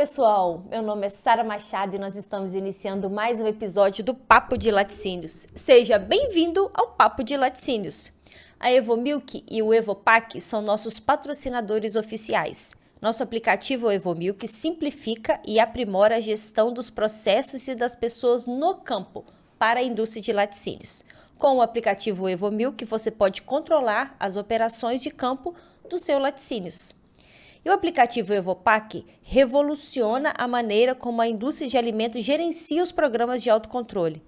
pessoal, meu nome é Sara Machado e nós estamos iniciando mais um episódio do Papo de Laticínios. Seja bem-vindo ao Papo de Laticínios. A Evomilk e o Evopac são nossos patrocinadores oficiais. Nosso aplicativo Evomilk simplifica e aprimora a gestão dos processos e das pessoas no campo para a indústria de laticínios. Com o aplicativo Evomilk, você pode controlar as operações de campo dos seus laticínios. E o aplicativo Evopac revoluciona a maneira como a indústria de alimentos gerencia os programas de autocontrole.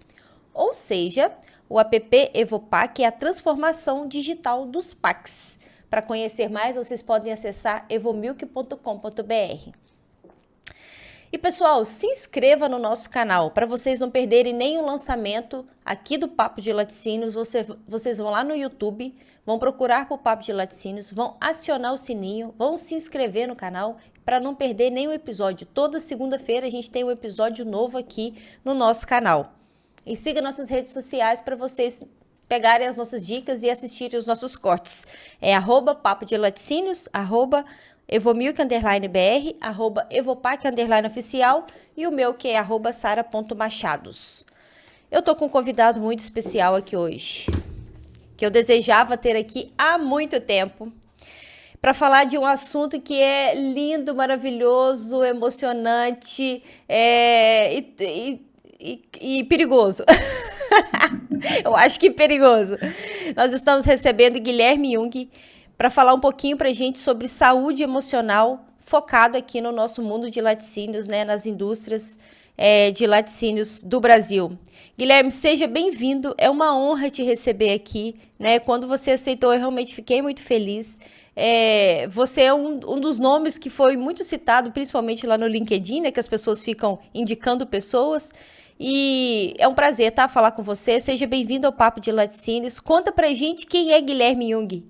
Ou seja, o app Evopac é a transformação digital dos PACs. Para conhecer mais, vocês podem acessar evomilk.com.br. E pessoal, se inscreva no nosso canal para vocês não perderem nenhum lançamento aqui do Papo de Laticínios. Vocês vão lá no YouTube, vão procurar por Papo de Laticínios, vão acionar o sininho, vão se inscrever no canal para não perder nenhum episódio. Toda segunda-feira a gente tem um episódio novo aqui no nosso canal. E siga nossas redes sociais para vocês pegarem as nossas dicas e assistirem os nossos cortes. É @Papo de Laticínios, @Evomilk_BR, @Evopac_oficial e o meu que é @Sara.machados. Eu tô com um convidado muito especial aqui hoje, que eu desejava ter aqui há muito tempo, para falar de um assunto que é lindo, maravilhoso, emocionante e perigoso. Eu acho que perigoso. Nós estamos recebendo Guilherme Jung para falar um pouquinho para a gente sobre saúde emocional, focado aqui no nosso mundo de laticínios, né, nas indústrias de laticínios do Brasil. Guilherme, seja bem-vindo, é uma honra te receber aqui, né? Quando você aceitou, eu realmente fiquei muito feliz. Você é um dos nomes que foi muito citado, principalmente lá no LinkedIn, né, que as pessoas ficam indicando pessoas. E é um prazer, tá, falar com você. Seja bem-vindo ao Papo de Laticínios. Conta pra gente quem é Guilherme Jung.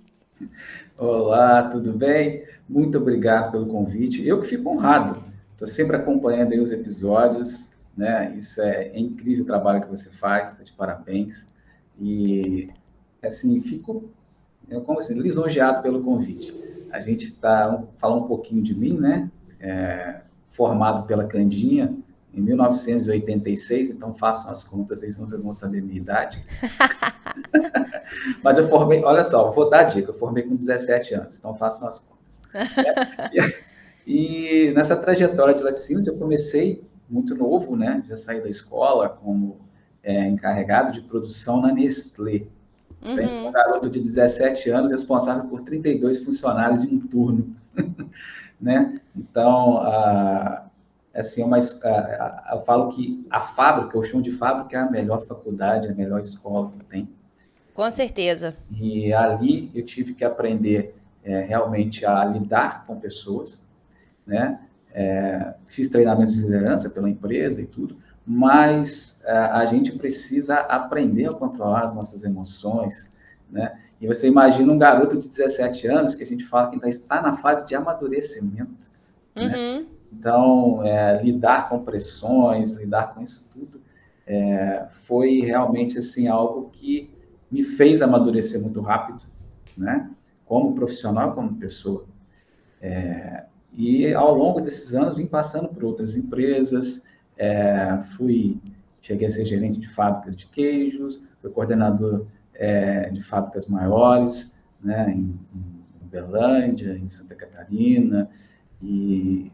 Olá, tudo bem? Muito obrigado pelo convite. Eu que fico honrado. Estou sempre acompanhando aí os episódios, né? Isso é incrível o trabalho que você faz, tá de parabéns. E, assim, fico, como assim, lisonjeado pelo convite. A gente está falando um pouquinho de mim, né? Formado pela Candinha em 1986, então façam as contas aí, senão vocês vão saber a minha idade. Mas eu formei, olha só, vou dar a dica, eu formei com 17 anos, então façam as contas. E nessa trajetória de laticínios eu comecei muito novo, né? Já saí da escola como encarregado de produção na Nestlé. Pensa um garoto de 17 anos responsável por 32 funcionários em um turno, né? Então, assim, eu falo que a fábrica, eu chamo de fábrica, é a melhor faculdade, a melhor escola que tem. Com certeza. E ali eu tive que aprender realmente a lidar com pessoas, né? Fiz treinamentos de liderança pela empresa e tudo, mas a gente precisa aprender a controlar as nossas emoções, né? E você imagina um garoto de 17 anos, que a gente fala que ainda está na fase de amadurecimento, né? Então, lidar com pressões, lidar com isso tudo, foi realmente assim, algo que me fez amadurecer muito rápido, né? Como profissional, como pessoa. E ao longo desses anos vim passando por outras empresas, cheguei a ser gerente de fábricas de queijos, fui coordenador de fábricas maiores, né? Em Uberlândia, em Santa Catarina, e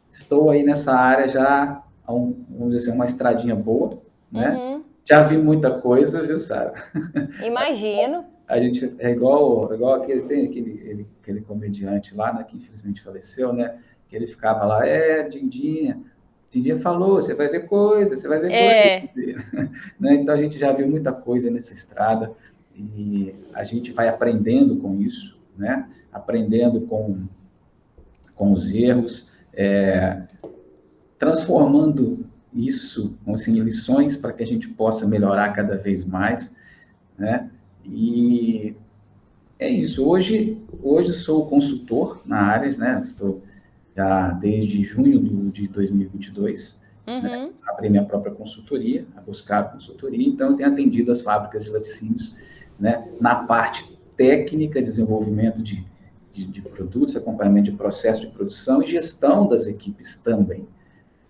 estou aí nessa área já, vamos dizer assim, uma estradinha boa, né? Já vi muita coisa, viu, Sara? Imagino. A gente é igual aquele, tem aquele comediante lá, né, que infelizmente faleceu, né? Que ele ficava lá, Dindinha falou, você vai ver coisa, você vai ver coisa. Né? Então a gente já viu muita coisa nessa estrada e a gente vai aprendendo com isso, né? Aprendendo com os erros, transformando isso assim, em lições para que a gente possa melhorar cada vez mais, né? E é isso. Hoje sou consultor na área, né? Estou já desde junho de 2022, né? Abri minha própria consultoria, a Buscar Consultoria, então eu tenho atendido as fábricas de laticínios, né? Na parte técnica, desenvolvimento de de produtos, acompanhamento de processo de produção e gestão das equipes também,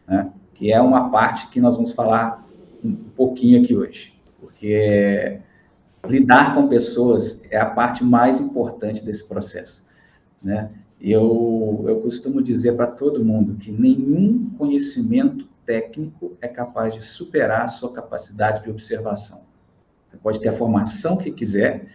né? Que é uma parte que nós vamos falar um pouquinho aqui hoje, porque lidar com pessoas é a parte mais importante desse processo, né? Eu costumo dizer para todo mundo que nenhum conhecimento técnico é capaz de superar a sua capacidade de observação. Você pode ter a formação que quiser,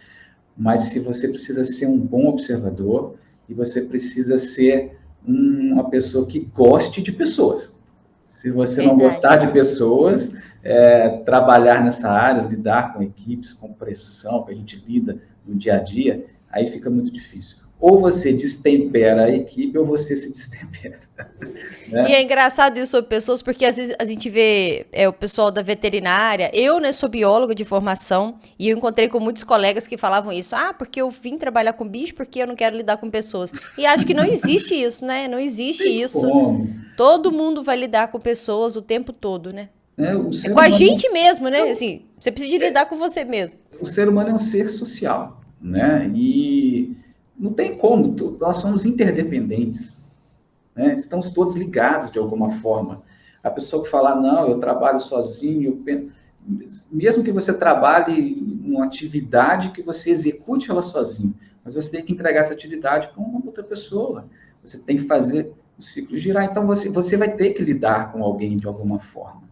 mas se você precisa ser um bom observador e você precisa ser uma pessoa que goste de pessoas. Se você não gostar de pessoas, trabalhar nessa área, lidar com equipes, com pressão que a gente lida no dia a dia, aí fica muito difícil. Ou você destempera a equipe, ou você se destempera. Né? E é engraçado isso sobre pessoas, porque às vezes a gente vê o pessoal da veterinária. Eu, né, sou bióloga de formação, e eu encontrei com muitos colegas que falavam isso. Ah, porque eu vim trabalhar com bicho, porque eu não quero lidar com pessoas. E acho que não existe isso, né? Não existe isso. Todo mundo vai lidar com pessoas o tempo todo, né? É com a gente mesmo, né? Assim, você precisa lidar com você mesmo. O ser humano é um ser social, né? E não tem como, nós somos interdependentes, né? Estamos todos ligados de alguma forma. A pessoa que fala, não, eu trabalho sozinho, mesmo que você trabalhe numa atividade que você execute ela sozinho, mas você tem que entregar essa atividade para uma outra pessoa. Você tem que fazer o ciclo girar. Então, você vai ter que lidar com alguém de alguma forma.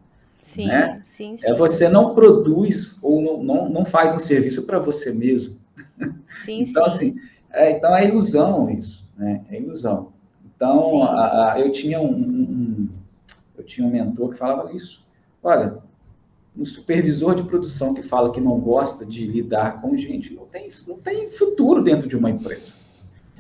Sim, né? sim. Você não produz ou não faz um serviço para você mesmo. Sim, então, sim. assim, então é ilusão isso, né? É ilusão. Então, eu tinha um mentor que falava isso. Olha, um supervisor de produção que fala que não gosta de lidar com gente, não tem futuro dentro de uma empresa.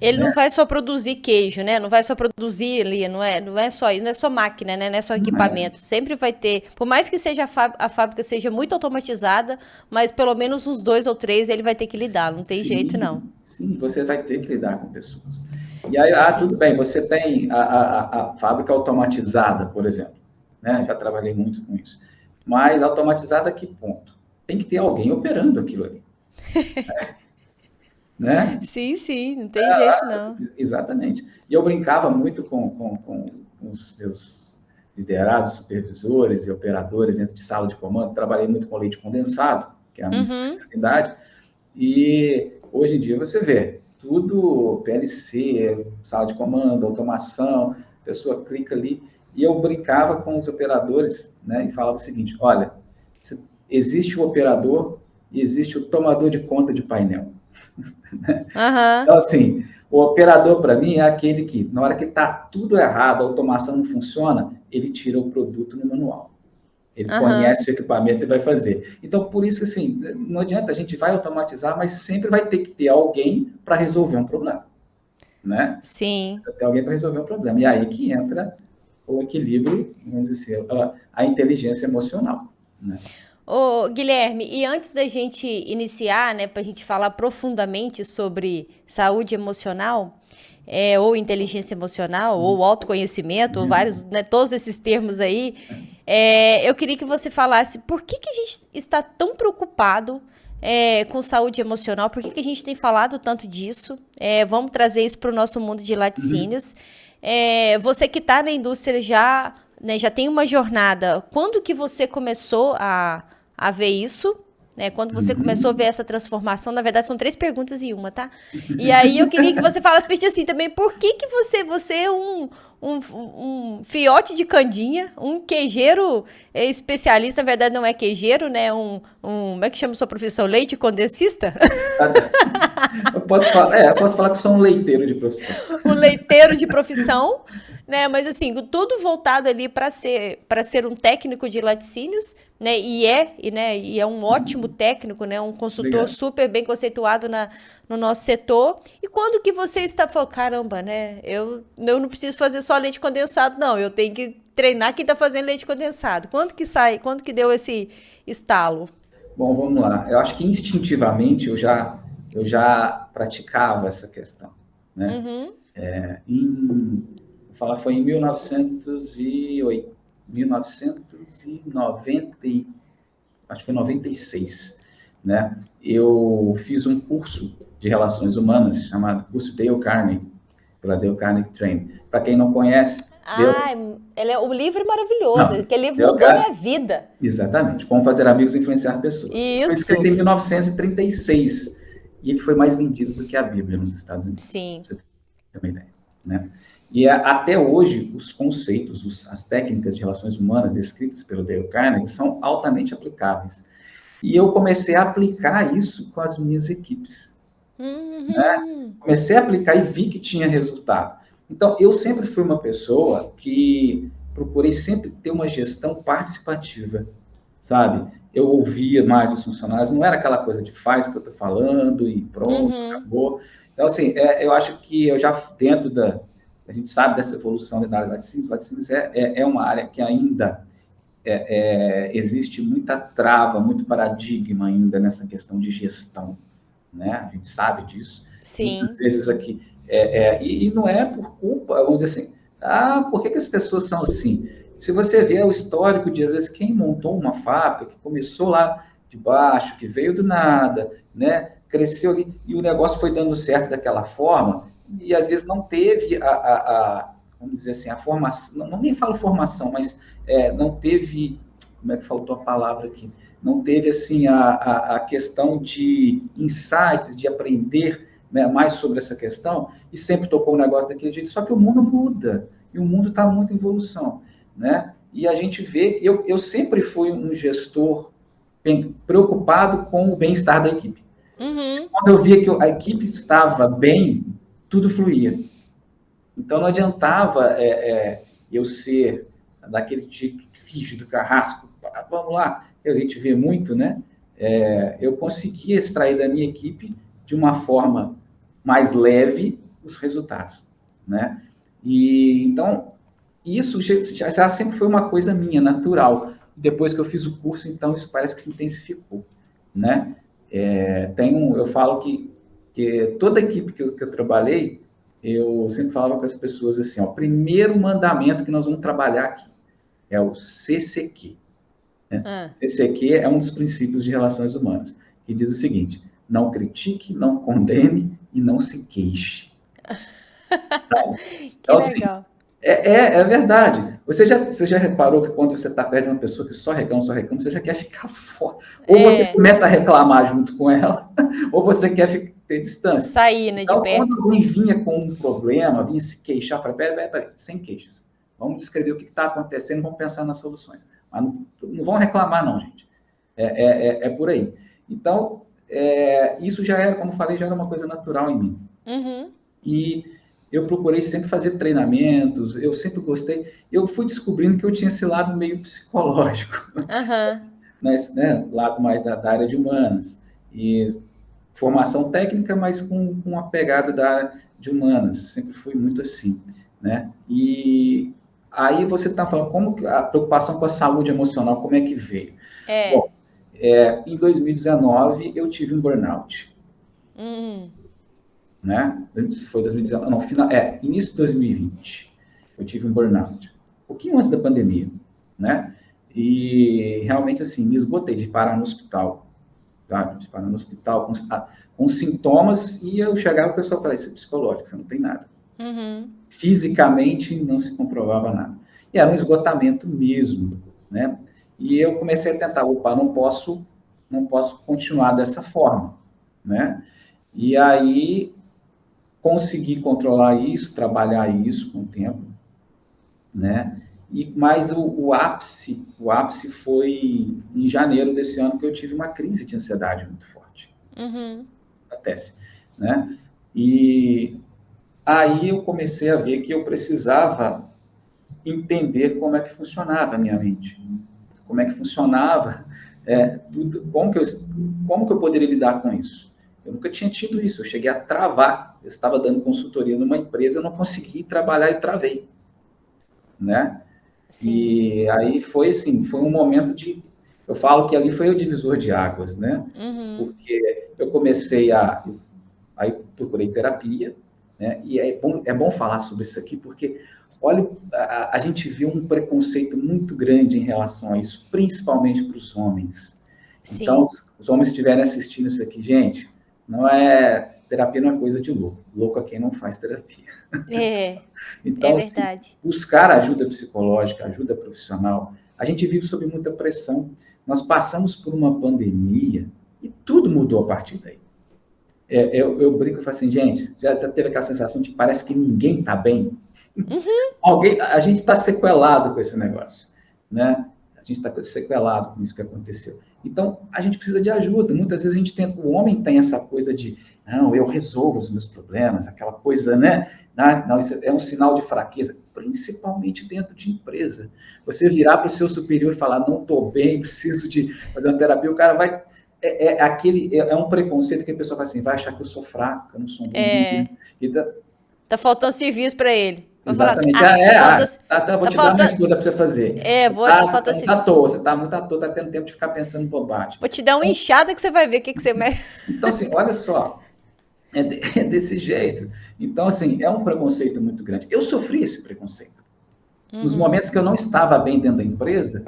Ele não vai só produzir queijo, né? Não vai só produzir ali, não é só isso, não é só máquina, né? Não é só equipamento. Sempre vai ter, por mais que seja a fábrica seja muito automatizada, mas pelo menos uns 2 ou 3 ele vai ter que lidar, não tem jeito não. Sim, você vai ter que lidar com pessoas. E aí, tudo bem, você tem a fábrica automatizada, por exemplo, né? Já trabalhei muito com isso. Mas automatizada a que ponto? Tem que ter alguém operando aquilo ali. Né? Sim, não tem jeito não. Exatamente. E eu brincava muito com os meus liderados, supervisores e operadores dentro de sala de comando. Trabalhei muito com leite condensado, que é a minha especialidade. E hoje em dia você vê tudo PLC, sala de comando, automação, a pessoa clica ali. E eu brincava com os operadores, né, e falava o seguinte: olha, existe o operador e existe o tomador de conta de painel. Então, assim, o operador, para mim, é aquele que, na hora que está tudo errado, a automação não funciona, ele tira o produto no manual. Ele conhece o equipamento e vai fazer. Então, por isso, assim, não adianta, a gente vai automatizar, mas sempre vai ter que ter alguém para resolver um problema. Né? Sim. Precisa ter alguém para resolver um problema. E aí que entra o equilíbrio, vamos dizer, a inteligência emocional. Né? Ô, Guilherme, e antes da gente iniciar, né, para a gente falar profundamente sobre saúde emocional, ou inteligência emocional, ou autoconhecimento, ou vários, né, todos esses termos aí, eu queria que você falasse por que a gente está tão preocupado com saúde emocional, por que a gente tem falado tanto disso, vamos trazer isso para o nosso mundo de laticínios. Você que está na indústria já, né, já tem uma jornada, quando que você começou a ver isso? Né? Quando você começou a ver essa transformação, na verdade são 3 perguntas em uma, tá? E aí eu queria que você falasse pra gente assim também, por que você é um fiote de candinha, um queijeiro especialista, na verdade não é queijeiro, né? Como é que chama a sua profissão? Leite condensista? Eu posso falar que sou um leiteiro de profissão. Um leiteiro de profissão, né? Mas assim, tudo voltado ali para ser um técnico de laticínios, né? E é um ótimo técnico, né? Um consultor super bem conceituado no nosso setor. E quando que você está falando, caramba, né? Eu não preciso fazer só leite condensado, não. Eu tenho que treinar quem está fazendo leite condensado. Quando que sai? Quando que deu esse estalo? Bom, vamos lá. Eu acho que instintivamente eu já praticava essa questão, né? Vou falar, foi em 1990, acho que foi 96, né? Eu fiz um curso de Relações Humanas, chamado curso Dale Carnegie, pela Dale Carnegie Training. Para quem não conhece, O livro é maravilhoso. não, Aquele livro Dale mudou Carnegie, minha vida. exatamente, Como Fazer Amigos e Influenciar Pessoas. Foi Isso. escrito em 1936 e ele foi mais vendido do que a Bíblia nos Estados Unidos. Sim. Pra você ter uma ideia, né? E até hoje, os conceitos, as técnicas de relações humanas descritas pelo Dale Carnegie são altamente aplicáveis. E eu comecei a aplicar isso com as minhas equipes. Né? Comecei a aplicar e vi que tinha resultado. Então, eu sempre fui uma pessoa que procurei sempre ter uma gestão participativa, sabe? Eu ouvia mais os funcionários, não era aquela coisa de faz o que eu estou falando e pronto, acabou. Então, assim, eu acho que eu já, dentro da... A gente sabe dessa evolução da área de laticínios. Laticínios é uma área que ainda existe muita trava, muito paradigma ainda nessa questão de gestão, né? A gente sabe disso. Sim. Muitas vezes aqui, e não é por culpa, vamos dizer assim, por que as pessoas são assim? Se você vê o histórico de, às vezes, quem montou uma fábrica, que começou lá de baixo, que veio do nada, né? Cresceu ali, e o negócio foi dando certo daquela forma, e às vezes não teve vamos dizer assim, a formação, não nem falo formação, mas não teve, como é que faltou a palavra aqui? Não teve, assim, a questão de insights, de aprender, né, mais sobre essa questão, e sempre tocou o negócio daquele jeito, só que o mundo muda, e o mundo está muito em evolução, né? E a gente vê, eu sempre fui um gestor preocupado com o bem-estar da equipe. Quando eu via que a equipe estava bem, tudo fluía. Então, não adiantava eu ser daquele tipo rígido, carrasco, vamos lá, a gente vê muito, né? Eu conseguia extrair da minha equipe, de uma forma mais leve, os resultados, né? E, então, isso já sempre foi uma coisa minha, natural. Depois que eu fiz o curso, então, isso parece que se intensificou, né? Eu falo que toda a equipe que eu trabalhei, eu sempre falava com as pessoas assim, ó, primeiro mandamento que nós vamos trabalhar aqui é o CCQ. Né? CCQ é um dos princípios de relações humanas, que diz o seguinte: não critique, não condene e não se queixe. Que então, legal. Assim, é verdade. Você já reparou que quando você está perto de uma pessoa que só reclama, você já quer ficar fora. Ou você começa a reclamar junto com ela, ou você quer ter distância. Sair, né, então, de perto. Quando alguém vinha com um problema, vinha se queixar, eu falei, peraí, sem queixas. Vamos descrever o que está acontecendo, vamos pensar nas soluções. Mas não vão reclamar, não, gente. É por aí. Então, isso já era, como falei, já era uma coisa natural em mim. E eu procurei sempre fazer treinamentos, eu sempre gostei. Eu fui descobrindo que eu tinha esse lado meio psicológico, mas, né, lado mais da área de humanas. E formação técnica, mas com uma pegada da área de humanas. Sempre fui muito assim, né? E aí você está falando como a preocupação com a saúde emocional, como é que veio? Bom, em 2019 eu tive um burnout. Né? Foi 2019, não, início de 2020, eu tive um burnout, um pouquinho antes da pandemia, né? E realmente, assim, me esgotei de parar no hospital, tá? De parar no hospital com sintomas, e eu chegava e o pessoal falava, isso é psicológico, você não tem nada. Fisicamente não se comprovava nada. E era um esgotamento mesmo, né? E eu comecei a tentar, não posso continuar dessa forma, né? E aí consegui controlar isso, trabalhar isso com o tempo, né? Mas o ápice foi em janeiro desse ano, que eu tive uma crise de ansiedade muito forte. Acontece, né? E aí eu comecei a ver que eu precisava entender como é que funcionava a minha mente, como é que funcionava, como que eu poderia lidar com isso. Eu nunca tinha tido isso, eu cheguei a travar. Eu estava dando consultoria numa empresa, eu não consegui trabalhar e travei, né? Sim. E aí foi assim, foi um momento eu falo que ali foi o divisor de águas, né? Porque eu comecei aí procurei terapia, né? E é bom falar sobre isso aqui, porque olha, a gente vê um preconceito muito grande em relação a isso, principalmente para os homens. Sim. Então, os homens estiverem assistindo isso aqui, gente, não é terapia não é coisa de louco. Louco é quem não faz terapia. É Então, assim, verdade. buscar ajuda psicológica, ajuda profissional, a gente vive sob muita pressão. Nós passamos por uma pandemia e tudo mudou a partir daí. Eu brinco e falo assim, gente, já teve aquela sensação de que parece que ninguém está bem? A gente está sequelado com esse negócio, né? A gente está sequelado com isso que aconteceu. Então, a gente precisa de ajuda. Muitas vezes o homem tem essa coisa de, não, eu resolvo os meus problemas, aquela coisa, né? Não, isso é um sinal de fraqueza, principalmente dentro de empresa. Você virar para o seu superior e falar, não estou bem, preciso de fazer uma terapia, o cara vai... É um preconceito que a pessoa vai assim, vai achar que eu sou fraco, que eu não sou um bom líder. Então, Tá faltando serviço para ele. Vai falar, exatamente. Vou tá te dar minhas faltando, coisas para você fazer. tá Você faltando tá muito à serviço. toa, você tá muito à toa, tá tendo tempo de ficar pensando em bobagem. Vou te dar uma enxada que você vai ver o que você... Então, assim, olha só, é desse jeito. Então, assim, é um preconceito muito grande. Eu sofri esse preconceito. Nos momentos que eu não estava bem dentro da empresa,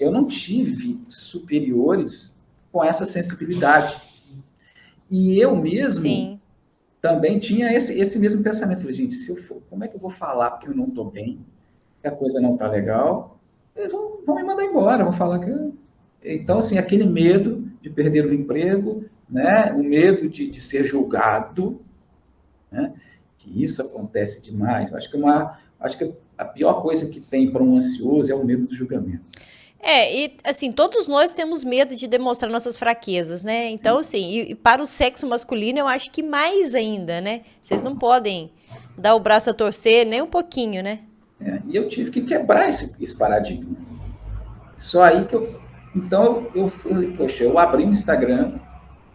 eu não tive superiores com essa sensibilidade. E eu mesmo Sim. também tinha esse mesmo pensamento. Falei, gente, como é que eu vou falar porque eu não estou bem, que a coisa não está legal? Eles vão me mandar embora, vão falar que... Então, assim, aquele medo de perder o emprego, né? O medo de ser julgado, né? Que isso acontece demais. Acho que a pior coisa que tem para um ansioso é o medo do julgamento. E assim, todos nós temos medo de demonstrar nossas fraquezas, né? Então, assim, e para o sexo masculino, eu acho que mais ainda, né? Vocês não podem dar o braço a torcer nem um pouquinho, né? E eu tive que quebrar esse paradigma. Só aí que Então, eu falei, poxa, eu abri o Instagram.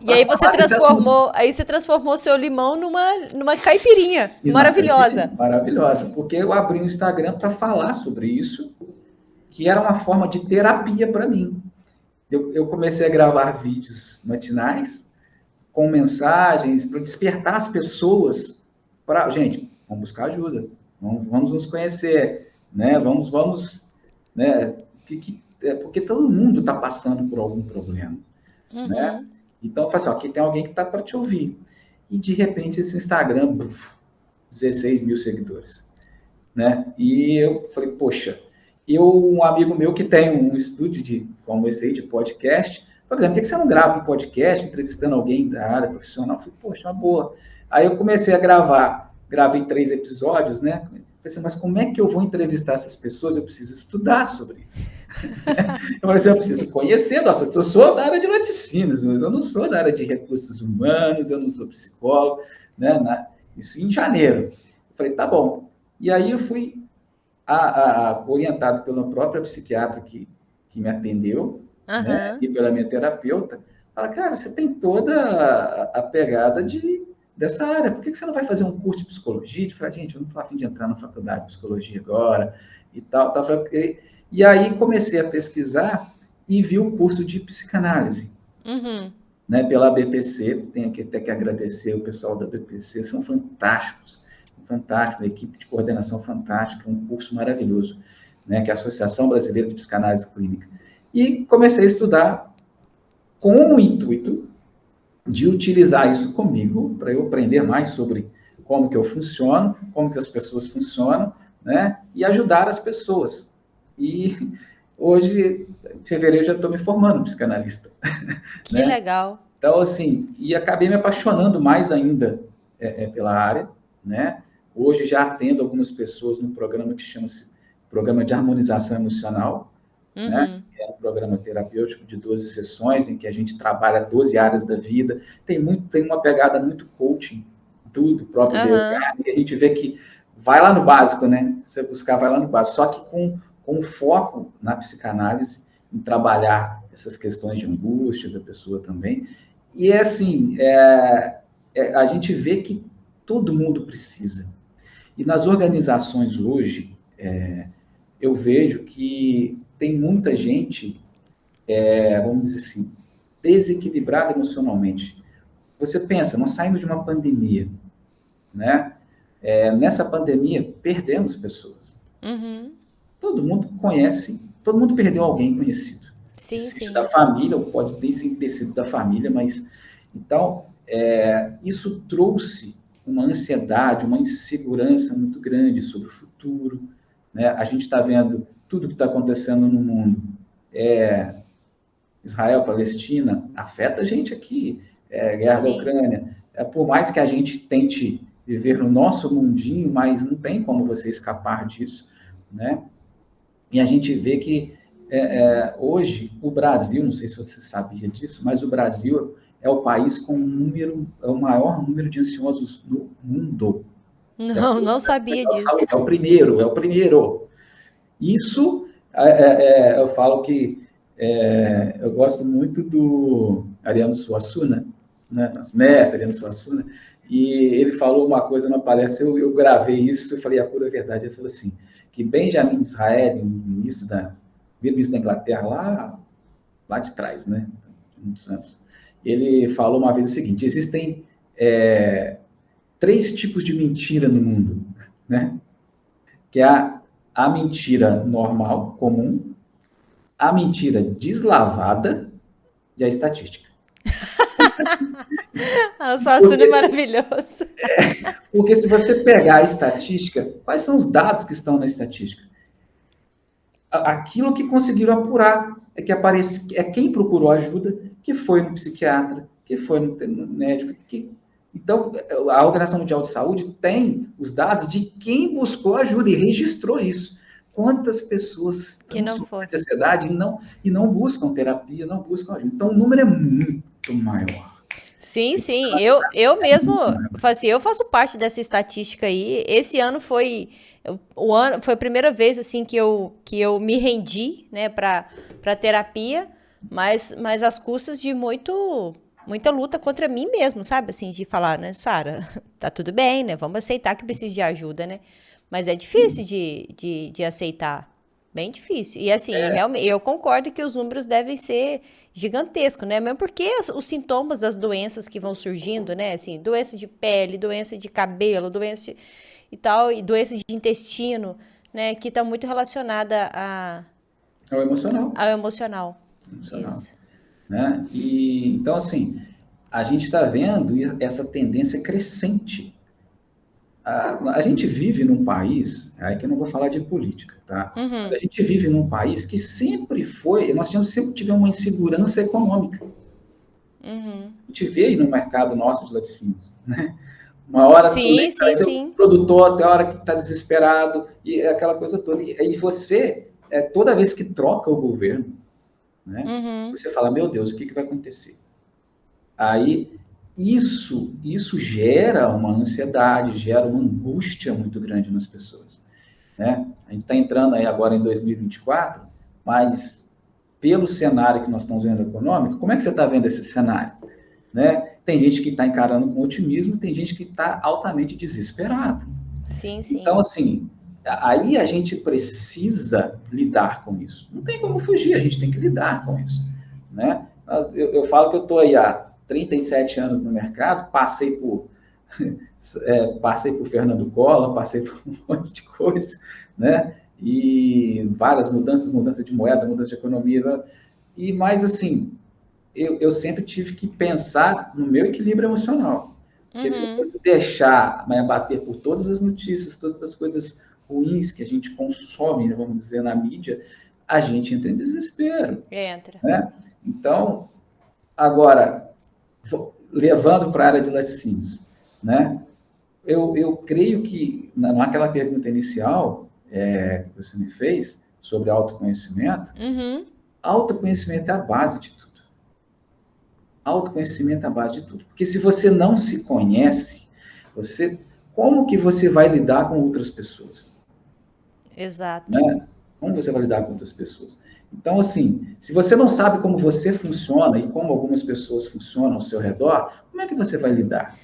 E aí você transformou seu limão numa caipirinha maravilhosa. Maravilhosa, porque eu abri o Instagram para falar sobre isso, que era uma forma de terapia para mim. Eu comecei a gravar vídeos matinais com mensagens para despertar as pessoas para, gente, vamos buscar ajuda, vamos nos conhecer, né? Né? Porque todo mundo está passando por algum problema, né? Então, eu falei assim, ó, aqui tem alguém que está para te ouvir. E, de repente, esse Instagram, 16 mil seguidores, né? E eu falei, poxa, um amigo meu que tem um estúdio como esse aí, de podcast, falei, por que você não grava um podcast entrevistando alguém da área profissional? Eu falei, poxa, uma boa. Aí eu comecei a gravei 3 episódios, né? Falei assim, mas como é que eu vou entrevistar essas pessoas? Eu preciso estudar sobre isso. Eu falei assim, eu preciso conhecer do assunto. Eu sou da área de laticínios, mas eu não sou da área de recursos humanos, eu não sou psicólogo, né? Isso em janeiro. Eu falei, tá bom. E aí eu fui orientado pela própria psiquiatra que me atendeu, né? E pela minha terapeuta. Fala, cara, você tem toda a pegada dessa área, por que você não vai fazer um curso de psicologia? Eu falei, gente, eu não estou a fim de entrar na faculdade de psicologia agora, e tal. E aí comecei a pesquisar e vi o curso de psicanálise, né, pela BPC. Tenho que até que agradecer o pessoal da BPC, são fantásticos, uma equipe de coordenação fantástica, um curso maravilhoso, né, que é a Associação Brasileira de Psicanálise Clínica. E comecei a estudar com o intuito de utilizar isso comigo, para eu aprender mais sobre como que eu funciono, como que as pessoas funcionam, né, e ajudar as pessoas. E hoje, em fevereiro, já estou me formando psicanalista. Que né? legal. Então, assim, e acabei me apaixonando mais ainda pela área, né? Hoje já atendo algumas pessoas num programa que chama-se Programa de Harmonização Emocional, né? É um programa terapêutico de 12 sessões, em que a gente trabalha 12 áreas da vida. Tem uma pegada muito coaching, tudo próprio DH, e a gente vê que vai lá no básico, né? Se você buscar, vai lá no básico, só que com foco na psicanálise, em trabalhar essas questões de angústia da pessoa também. E é assim, a gente vê que todo mundo precisa. E nas organizações hoje, eu vejo que tem muita gente, vamos dizer assim, desequilibrada emocionalmente. Você pensa, nós saímos de uma pandemia, né? Nessa pandemia, perdemos pessoas. Todo mundo conhece, todo mundo perdeu alguém conhecido. Sim, Da família, ou pode ter sido da família, mas... Então, isso trouxe uma ansiedade, uma insegurança muito grande sobre o futuro, né? A gente está vendo tudo que está acontecendo no mundo. Israel, Palestina, afeta a gente aqui, guerra da Ucrânia. Por mais que a gente tente viver no nosso mundinho, mas não tem como você escapar disso, né? E a gente vê que hoje o Brasil, não sei se você sabia disso, mas o Brasil é o país com o maior número de ansiosos no mundo. Não sabia disso. É o primeiro. Isso, eu falo que eu gosto muito do Ariano Suassuna, né? Nosso mestre Ariano Suassuna, e ele falou uma coisa na palestra, eu gravei isso, eu falei a pura verdade, ele falou assim, que Benjamin Disraeli, primeiro-ministro da Inglaterra, lá de trás, né? Muitos anos, ele falou uma vez o seguinte, existem 3 tipos de mentira no mundo, né? Que é a mentira normal, comum, a mentira deslavada e a estatística. O Suassuna é maravilhoso. Porque se você pegar a estatística, quais são os dados que estão na estatística? Aquilo que conseguiram apurar é quem procurou ajuda, que foi no psiquiatra, que foi no médico. Então, a Organização Mundial de Saúde tem os dados de quem buscou ajuda e registrou isso. Quantas pessoas que não foi de ansiedade e não buscam terapia, não buscam ajuda. Então, o número é muito maior. Sim. Eu mesmo, assim, eu faço parte dessa estatística aí. Esse ano foi a primeira vez assim que eu me rendi, né, para terapia, mas às custas de muita luta contra mim mesmo, sabe? Assim, de falar, né, Sara, tá tudo bem, né? Vamos aceitar que precisa de ajuda, né? Mas é difícil de aceitar. Bem difícil. E assim, realmente, eu concordo que os números devem ser gigantescos, né? Mesmo porque os sintomas das doenças que vão surgindo, né? Assim, doença de pele, doença de cabelo, e tal, e doença de intestino, né? Que está muito relacionada ao emocional. Ao emocional. Isso. Né? E, então, assim, a gente está vendo essa tendência crescente. A gente vive num país, aí que eu não vou falar de política, tá? Uhum. Mas a gente vive num país que nós sempre tivemos uma insegurança econômica. Uhum. A gente vê aí no mercado nosso de laticínios, né? Uma hora sim. o produtor, até a hora que está desesperado, e aquela coisa toda. E aí você, toda vez que troca o governo, né? Você fala, meu Deus, o que vai acontecer? Aí isso gera uma ansiedade, gera uma angústia muito grande nas pessoas, né? A gente está entrando aí agora em 2024, mas pelo cenário que nós estamos vendo econômico, como é que você está vendo esse cenário? Né? Tem gente que está encarando com otimismo, tem gente que está altamente desesperado. Sim. Então, assim, aí a gente precisa lidar com isso. Não tem como fugir, a gente tem que lidar com isso, né? Eu falo que eu estou aí há 37 anos no mercado, passei por Fernando Collor, passei por um monte de coisa, né? E várias mudança de moeda, mudança de economia, mas assim, eu sempre tive que pensar no meu equilíbrio emocional. Porque se eu fosse deixar bater por todas as notícias, todas as coisas ruins que a gente consome, vamos dizer, na mídia, a gente entra em desespero. Entra. Né? Então, agora, levando para a área de laticínios, né? Eu creio que, naquela pergunta inicial que você me fez, sobre autoconhecimento, autoconhecimento é a base de tudo. Autoconhecimento é a base de tudo. Porque se você não se conhece, como que você vai lidar com outras pessoas? Exato. Né? Como você vai lidar com outras pessoas? Então, assim, se você não sabe como você funciona e como algumas pessoas funcionam ao seu redor, como é que você vai lidar?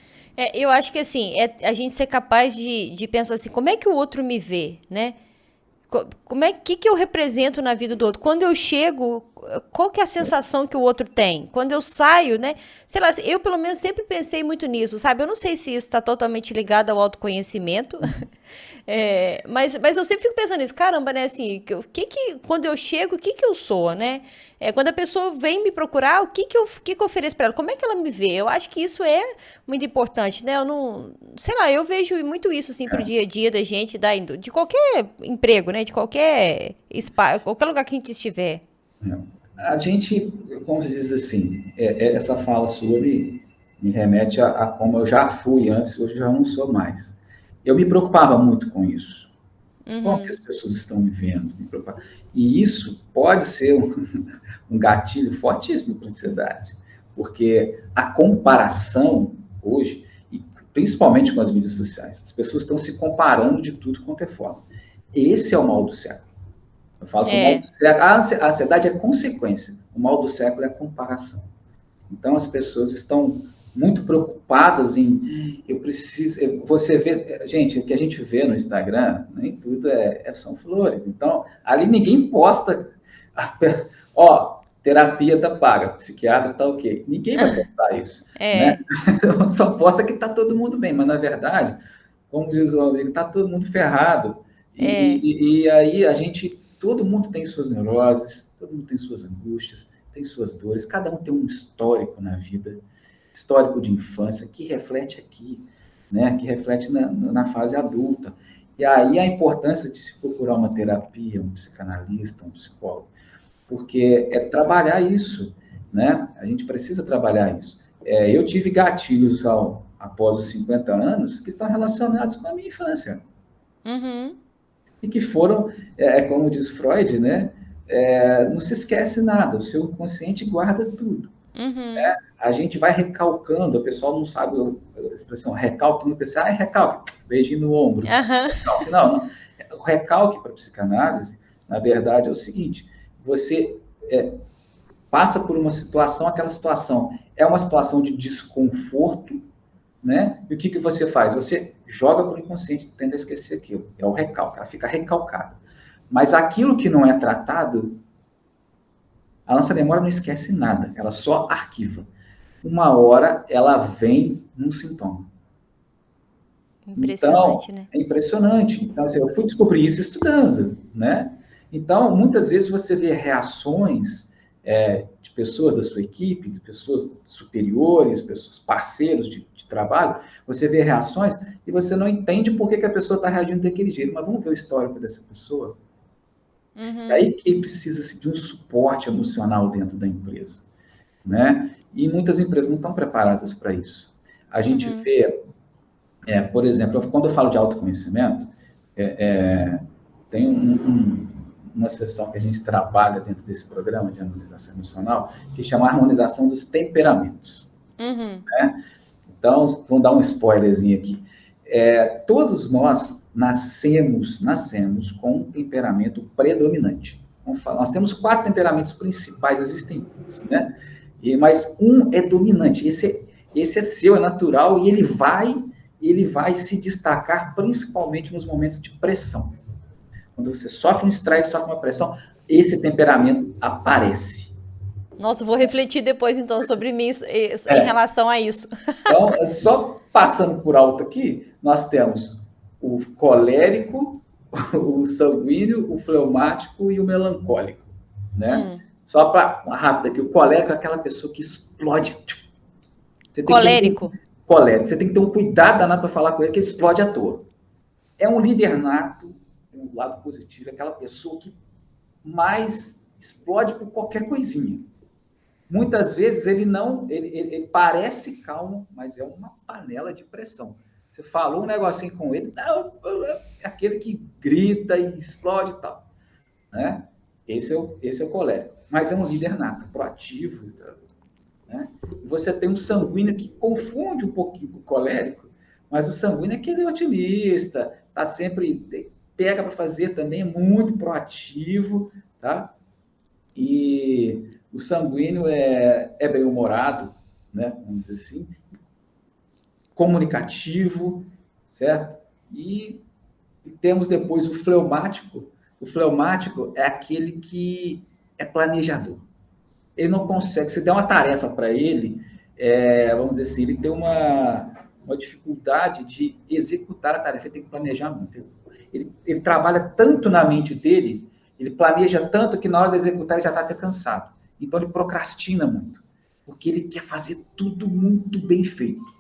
Eu acho que, assim, a gente ser capaz de pensar assim, como é que o outro me vê, né? Que eu represento na vida do outro? Quando eu chego, qual que é a sensação que o outro tem? Quando eu saio, né? Sei lá, eu pelo menos sempre pensei muito nisso, sabe? Eu não sei se isso está totalmente ligado ao autoconhecimento, mas eu sempre fico pensando nisso, caramba, né? Assim, quando eu chego, o que que eu sou, né? Quando a pessoa vem me procurar, o que que eu ofereço para ela? Como é que ela me vê? Eu acho que isso é muito importante, né? Eu não, sei lá, eu vejo muito isso assim pro dia a dia da gente, de qualquer emprego, né? De qualquer espaço, qualquer lugar que a gente estiver. A gente, como se diz assim, essa fala sua me remete a como eu já fui antes, hoje eu já não sou mais. Eu me preocupava muito com isso. Como que Uhum. as pessoas estão me vendo? Me preocupava. E isso pode ser um gatilho fortíssimo para a ansiedade, porque a comparação hoje, e principalmente com as mídias sociais, as pessoas estão se comparando de tudo quanto é forma. Esse é o mal do século. Eu falo que o mal É, do século, a ansiedade é consequência, o mal do século é a comparação. Então as pessoas estão muito preocupadas em eu preciso. Você vê, gente, o que a gente vê no Instagram, nem tudo são flores. Então, ali ninguém posta, ó, terapia tá paga, psiquiatra tá ok. Ninguém vai postar isso, né? é, Só posta que tá todo mundo bem, mas na verdade, como diz o amigo, tá todo mundo ferrado. é. E aí todo mundo tem suas neuroses, todo mundo tem suas angústias, tem suas dores, cada um tem um histórico na vida, histórico de infância, que reflete aqui, né? Que reflete na fase adulta. E aí a importância de se procurar uma terapia, um psicanalista, um psicólogo, porque é trabalhar isso, né? A gente precisa trabalhar isso. Eu tive gatilhos após os 50 anos que estão relacionados com a minha infância Uhum. e que foram, como diz Freud, né? Não se esquece nada, o seu inconsciente guarda tudo. Uhum. A gente vai recalcando, o pessoal não sabe a expressão recalque, não pensa, é recalque, beijinho no ombro, Aham. recalque. Não. O recalque para a psicanálise, na verdade, é o seguinte: você passa por uma situação, aquela situação é uma situação de desconforto, né? E o que você faz? Você joga para o inconsciente, tenta esquecer aquilo. É o recalque, ela fica recalcada. Mas aquilo que não é tratado, a nossa memória não esquece nada, ela só arquiva. Uma hora ela vem num sintoma. Então, Impressionante, né? é impressionante. Então, assim, eu fui descobrir isso estudando, né? Então, muitas vezes você vê reações de pessoas da sua equipe, de pessoas superiores, pessoas parceiros de trabalho, você vê reações e você não entende por que a pessoa está reagindo daquele jeito. Mas vamos ver o histórico dessa pessoa. É Uhum. aí que precisa de um suporte emocional dentro da empresa, né? E muitas empresas não estão preparadas para isso. A gente Uhum. vê por exemplo, quando eu falo de autoconhecimento, é, é, tem uma sessão que a gente trabalha dentro desse programa de harmonização emocional, que chama Harmonização dos Temperamentos. Uhum. Então, vamos dar um spoilerzinho aqui. Todos nós nascemos com um temperamento predominante. Nós temos 4 temperamentos principais, existem muitos, né? Mas um é dominante, esse é seu, é natural, e ele vai se destacar principalmente nos momentos de pressão. Quando você sofre um estresse, sofre uma pressão, esse temperamento aparece. Nossa, eu vou refletir depois então sobre mim em É, relação a isso. então, só passando por alto aqui, nós temos o colérico, o sanguíneo, o fleumático e o melancólico, né? Hum. Só para rápido aqui, o colérico é aquela pessoa que explode. Você tem que ter Colérico. colérico, você tem que ter um cuidado danado para falar com ele que explode à toa. É um líder nato, tem um lado positivo, é aquela pessoa que mais explode por qualquer coisinha. Muitas vezes ele parece calmo, mas é uma panela de pressão. Você falou um negocinho com ele, é aquele que grita e explode e tal, né? Esse é o colérico, mas é um líder nato, proativo, né? E você tem um sanguíneo que confunde um pouquinho com o colérico, mas o sanguíneo é aquele otimista, tá sempre pega para fazer também, é muito proativo, tá? E o sanguíneo é bem-humorado, né? Vamos dizer assim, comunicativo, certo? E temos depois o fleumático. O fleumático é aquele que é planejador. ele não consegue, se der uma tarefa para ele, vamos dizer assim, ele tem uma dificuldade de executar a tarefa, ele tem que planejar muito. Ele trabalha tanto na mente dele, ele planeja tanto que na hora de executar ele já está até cansado. Então ele procrastina muito, porque ele quer fazer tudo muito bem feito.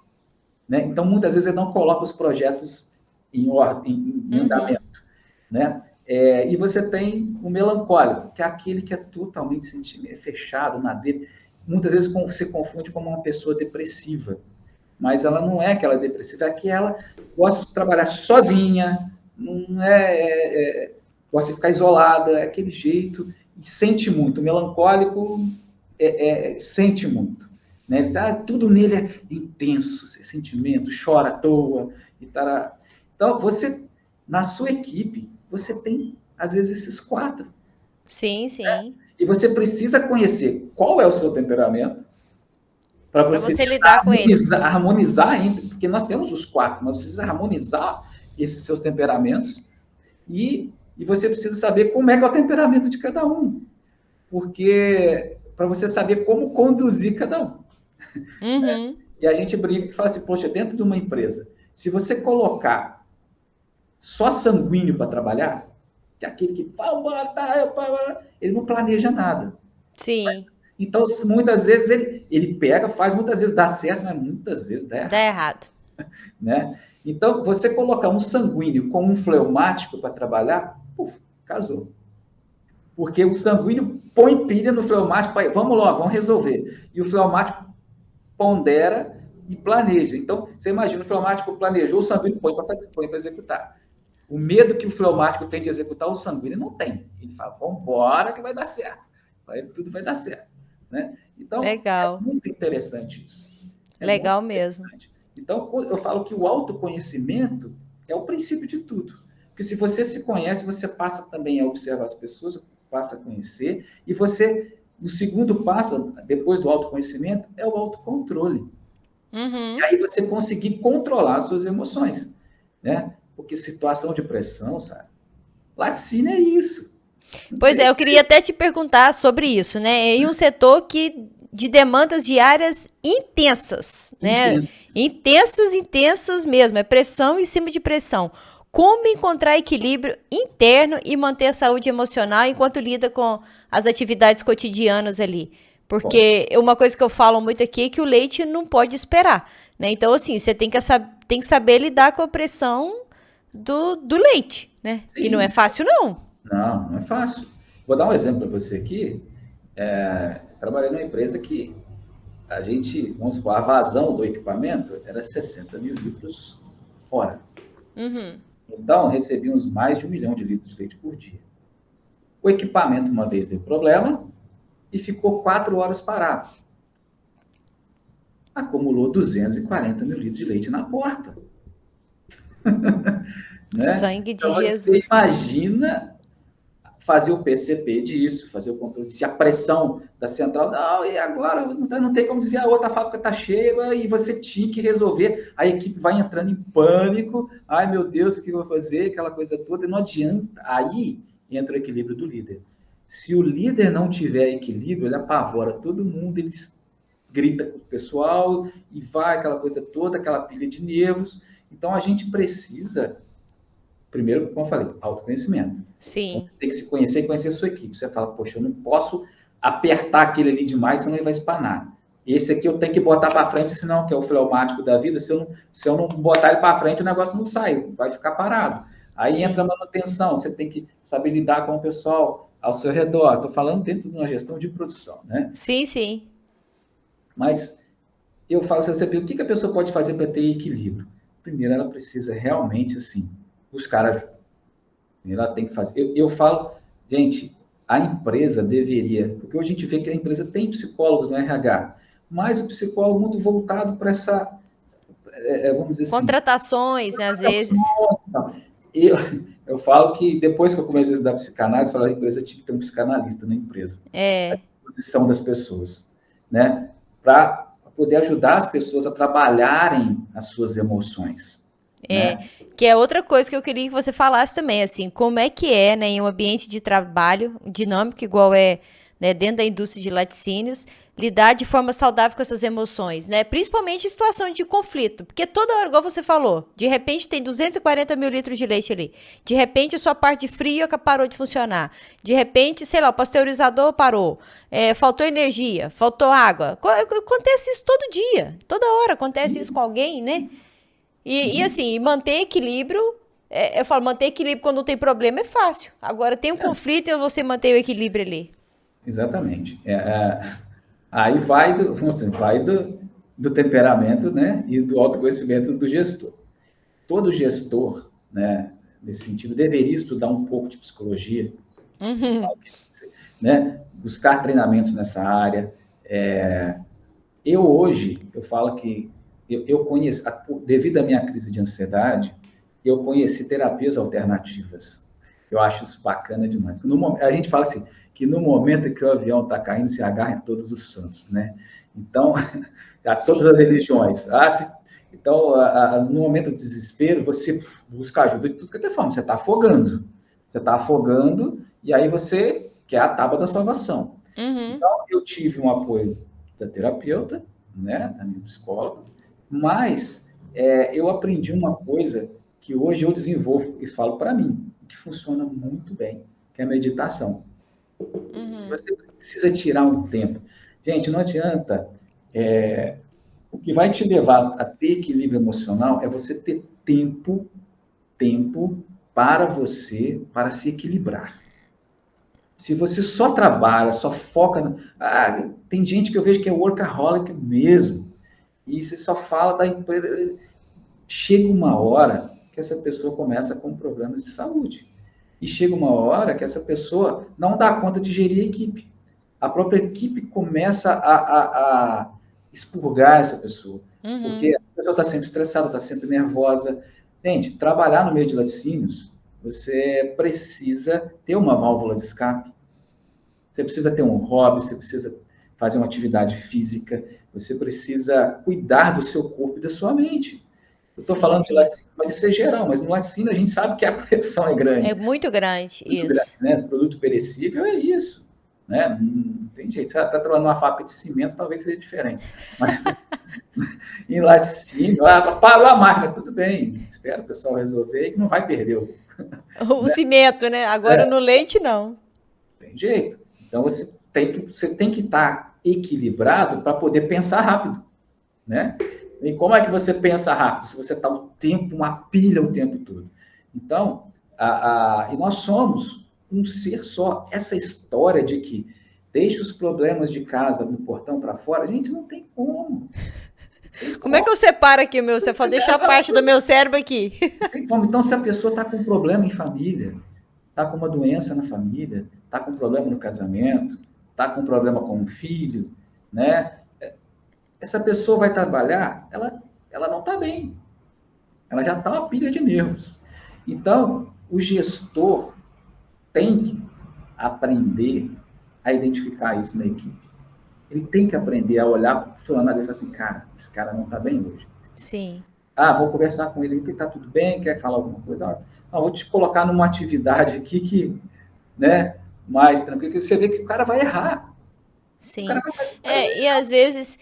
Né? Então muitas vezes ele não coloca os projetos em ordem, em andamento. Né? E você tem o melancólico, que é aquele que é totalmente fechado na dele. Muitas vezes se confunde com uma pessoa depressiva, mas ela não é aquela depressiva, é que ela gosta de trabalhar sozinha, não gosta de ficar isolada, é aquele jeito, e sente muito. O melancólico sente muito. Né? Tudo nele é intenso, sentimento, chora à toa. Então, você, na sua equipe, você tem, às vezes, esses 4. Sim, sim. Né? E você precisa conhecer qual é o seu temperamento para você lidar com eles. Harmonizar entre, porque nós temos os 4, mas você precisa harmonizar esses seus temperamentos e você precisa saber como é o temperamento de cada um, porque para você saber como conduzir cada um. Uhum. E a gente brinca e fala assim, poxa, dentro de uma empresa, se você colocar só sanguíneo para trabalhar, que é aquele que ele não planeja nada. Sim. Então, muitas vezes ele pega, faz, muitas vezes dá certo, mas muitas vezes dá errado. Dá errado. Né? Então, você colocar um sanguíneo com um fleumático para trabalhar, casou. Porque o sanguíneo põe pilha no fleumático, vamos lá, vamos resolver. E o fleumático pondera e planeja. Então, você imagina, o fleumático planejou, o sanguíneo põe para executar. O medo que o fleumático tem de executar, o sanguíneo não tem. Ele fala, vamos embora que vai dar certo. Para ele tudo vai dar certo. Né? Então, legal. É muito interessante isso. Legal mesmo. Então, eu falo que o autoconhecimento é o princípio de tudo. Porque se você se conhece, você passa também a observar as pessoas, passa a conhecer, e o segundo passo, depois do autoconhecimento, é o autocontrole. Uhum. E aí você conseguir controlar as suas emoções. Né? Porque situação de pressão, sabe? Laticínio é isso. Pois eu queria até te perguntar sobre isso, né? Em um setor de demandas diárias intensas, né? Intensas mesmo, é pressão em cima de pressão. Como encontrar equilíbrio interno e manter a saúde emocional enquanto lida com as atividades cotidianas ali? Porque uma coisa que eu falo muito aqui é que o leite não pode esperar, né? Então, assim, você tem que saber lidar com a pressão do leite, né? Sim. E não é fácil, não. Não é fácil. Vou dar um exemplo para você aqui. Trabalhei numa empresa que a gente, vamos supor, a vazão do equipamento era 60 mil litros hora. Uhum. Então, recebíamos mais de 1 milhão de litros de leite por dia. O equipamento, uma vez, deu problema e ficou 4 horas parado. Acumulou 240 mil litros de leite na porta. Né? Sangue de então, Jesus. Você imagina fazer o PCP disso, fazer o controle, se a pressão da central, não, e agora não tem como desviar, a outra fábrica está cheia, e você tinha que resolver, a equipe vai entrando em pânico, ai meu Deus, o que eu vou fazer, aquela coisa toda, não adianta, aí entra o equilíbrio do líder. Se o líder não tiver equilíbrio, ele apavora todo mundo, ele grita com o pessoal, e vai aquela coisa toda, aquela pilha de nervos, então a gente precisa... Primeiro, como eu falei, autoconhecimento. Sim. Então, você tem que se conhecer e conhecer a sua equipe. Você fala, poxa, eu não posso apertar aquele ali demais, senão ele vai espanar. Esse aqui eu tenho que botar para frente, senão, que é o fleumático da vida, se eu não botar ele para frente, o negócio não sai, vai ficar parado. Aí Sim. entra a manutenção, você tem que saber lidar com o pessoal ao seu redor. Estou falando dentro de uma gestão de produção, né? Sim, sim. Mas eu falo, se você pergunta, o que a pessoa pode fazer para ter equilíbrio? Primeiro, ela precisa realmente, assim, buscar ajuda. Ela tem que fazer. Eu falo, gente, a empresa deveria, porque hoje a gente vê que a empresa tem psicólogos no RH, mas o psicólogo muito voltado para essa, vamos dizer assim... Contratações, né, às vezes. Eu falo que depois que eu comecei a estudar psicanálise, eu falei, a empresa tinha que ter um psicanalista na empresa. A disposição das pessoas, né? Para poder ajudar as pessoas a trabalharem as suas emoções. Né? Que é outra coisa que eu queria que você falasse também, assim, como é que é, né, em um ambiente de trabalho dinâmico, igual é né, dentro da indústria de laticínios, lidar de forma saudável com essas emoções, né? Principalmente em situação de conflito, porque toda hora, igual você falou, de repente tem 240 mil litros de leite ali, de repente a sua parte fria parou de funcionar, de repente, sei lá, o pasteurizador parou, faltou energia, faltou água, acontece isso todo dia, toda hora acontece isso com alguém, né? E assim, manter equilíbrio, eu falo, manter equilíbrio quando não tem problema é fácil, agora tem um conflito e você manter o equilíbrio ali. Exatamente. Aí vai do temperamento, né, e do autoconhecimento do gestor. Todo gestor, né, nesse sentido, deveria estudar um pouco de psicologia, né, buscar treinamentos nessa área. Eu falo que eu conheço, devido à minha crise de ansiedade, eu conheci terapias alternativas. Eu acho isso bacana demais. A gente fala assim, que no momento que o avião está caindo, se agarra em todos os santos, né? Então, a todas Sim. as religiões. Então, no momento do desespero, você busca ajuda de tudo que é forma. Você está afogando. Você está afogando e aí você quer a tábua da salvação. Então, eu tive um apoio da terapeuta, né, da minha psicóloga, mas eu aprendi uma coisa que hoje eu desenvolvo, e falo para mim, que funciona muito bem, que é a meditação. Você precisa tirar um tempo. Gente, não adianta. O que vai te levar a ter equilíbrio emocional é você ter tempo para você, para se equilibrar. Se você só trabalha, só foca... tem gente que eu vejo que é workaholic mesmo, e você só fala da empresa. Chega uma hora que essa pessoa começa com problemas de saúde. E chega uma hora que essa pessoa não dá conta de gerir a equipe. A própria equipe começa a expurgar essa pessoa. Porque a pessoa está sempre estressada, está sempre nervosa. Gente, trabalhar no meio de laticínios, você precisa ter uma válvula de escape. Você precisa ter um hobby, você precisa fazer uma atividade física, você precisa cuidar do seu corpo e da sua mente. Eu estou falando de laticínio, mas isso é geral, mas no laticínio a gente sabe que a pressão é grande. É muito grande, Muito isso. grande, né? Produto perecível é isso. Né? Não tem jeito. Você está trabalhando numa fábrica de cimento, talvez seja diferente. Mas em laticínio, parou a máquina, tudo bem. Espera o pessoal resolver e não vai perder O cimento, né? Agora no leite, não. Tem jeito. Então você tem que estar equilibrado para poder pensar rápido, né? E como é que você pensa rápido? Se você está uma pilha o tempo todo. Então, e nós somos um ser só. Essa história de que deixa os problemas de casa no portão para fora, gente, não tem como. Como é que eu separo aqui o meu? Você fala, deixa a parte do meu cérebro aqui. Não tem como. Então, se a pessoa está com um problema em família, está com uma doença na família, está com um problema no casamento, está com um problema com um filho, né? Essa pessoa vai trabalhar, ela não está bem. Ela já está uma pilha de nervos. Então, o gestor tem que aprender a identificar isso na equipe. Ele tem que aprender a olhar para o funcionário e falar assim, cara, esse cara não está bem hoje. Sim. Vou conversar com ele, que está tudo bem, quer falar alguma coisa? Vou te colocar numa atividade aqui que, né, mais tranquilo, que você vê que o cara vai errar. Sim. E às vezes,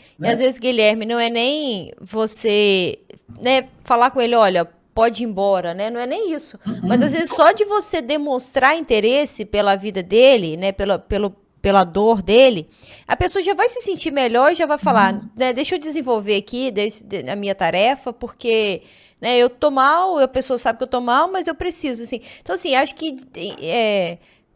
Guilherme, não é nem você, né, falar com ele, olha, pode ir embora, né? Não é nem isso. Mas às vezes só de você demonstrar interesse pela vida dele, né, pela dor dele, a pessoa já vai se sentir melhor e já vai falar, né, deixa eu desenvolver aqui a minha tarefa, porque, né, eu tô mal, a pessoa sabe que eu tô mal, mas eu preciso, assim. Então, assim, acho que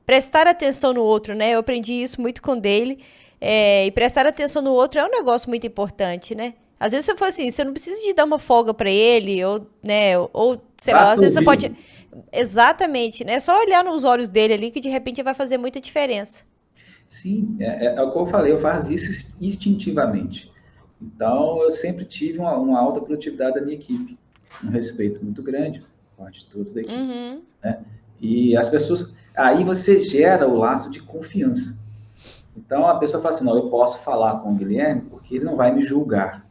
prestar atenção no outro, né? Eu aprendi isso muito com dele. E prestar atenção no outro é um negócio muito importante, né? Às vezes você fala assim, você não precisa de dar uma folga para ele, ou, né, ou sei lá, às vezes você pode... Exatamente, né? É só olhar nos olhos dele ali que de repente vai fazer muita diferença. Sim, é o que eu falei, eu faço isso instintivamente. Então, eu sempre tive uma alta produtividade da minha equipe, um respeito muito grande, parte de todos da equipe. Né? E as pessoas... Aí você gera o laço de confiança. Então, a pessoa fala assim, não, eu posso falar com o Guilherme porque ele não vai me julgar.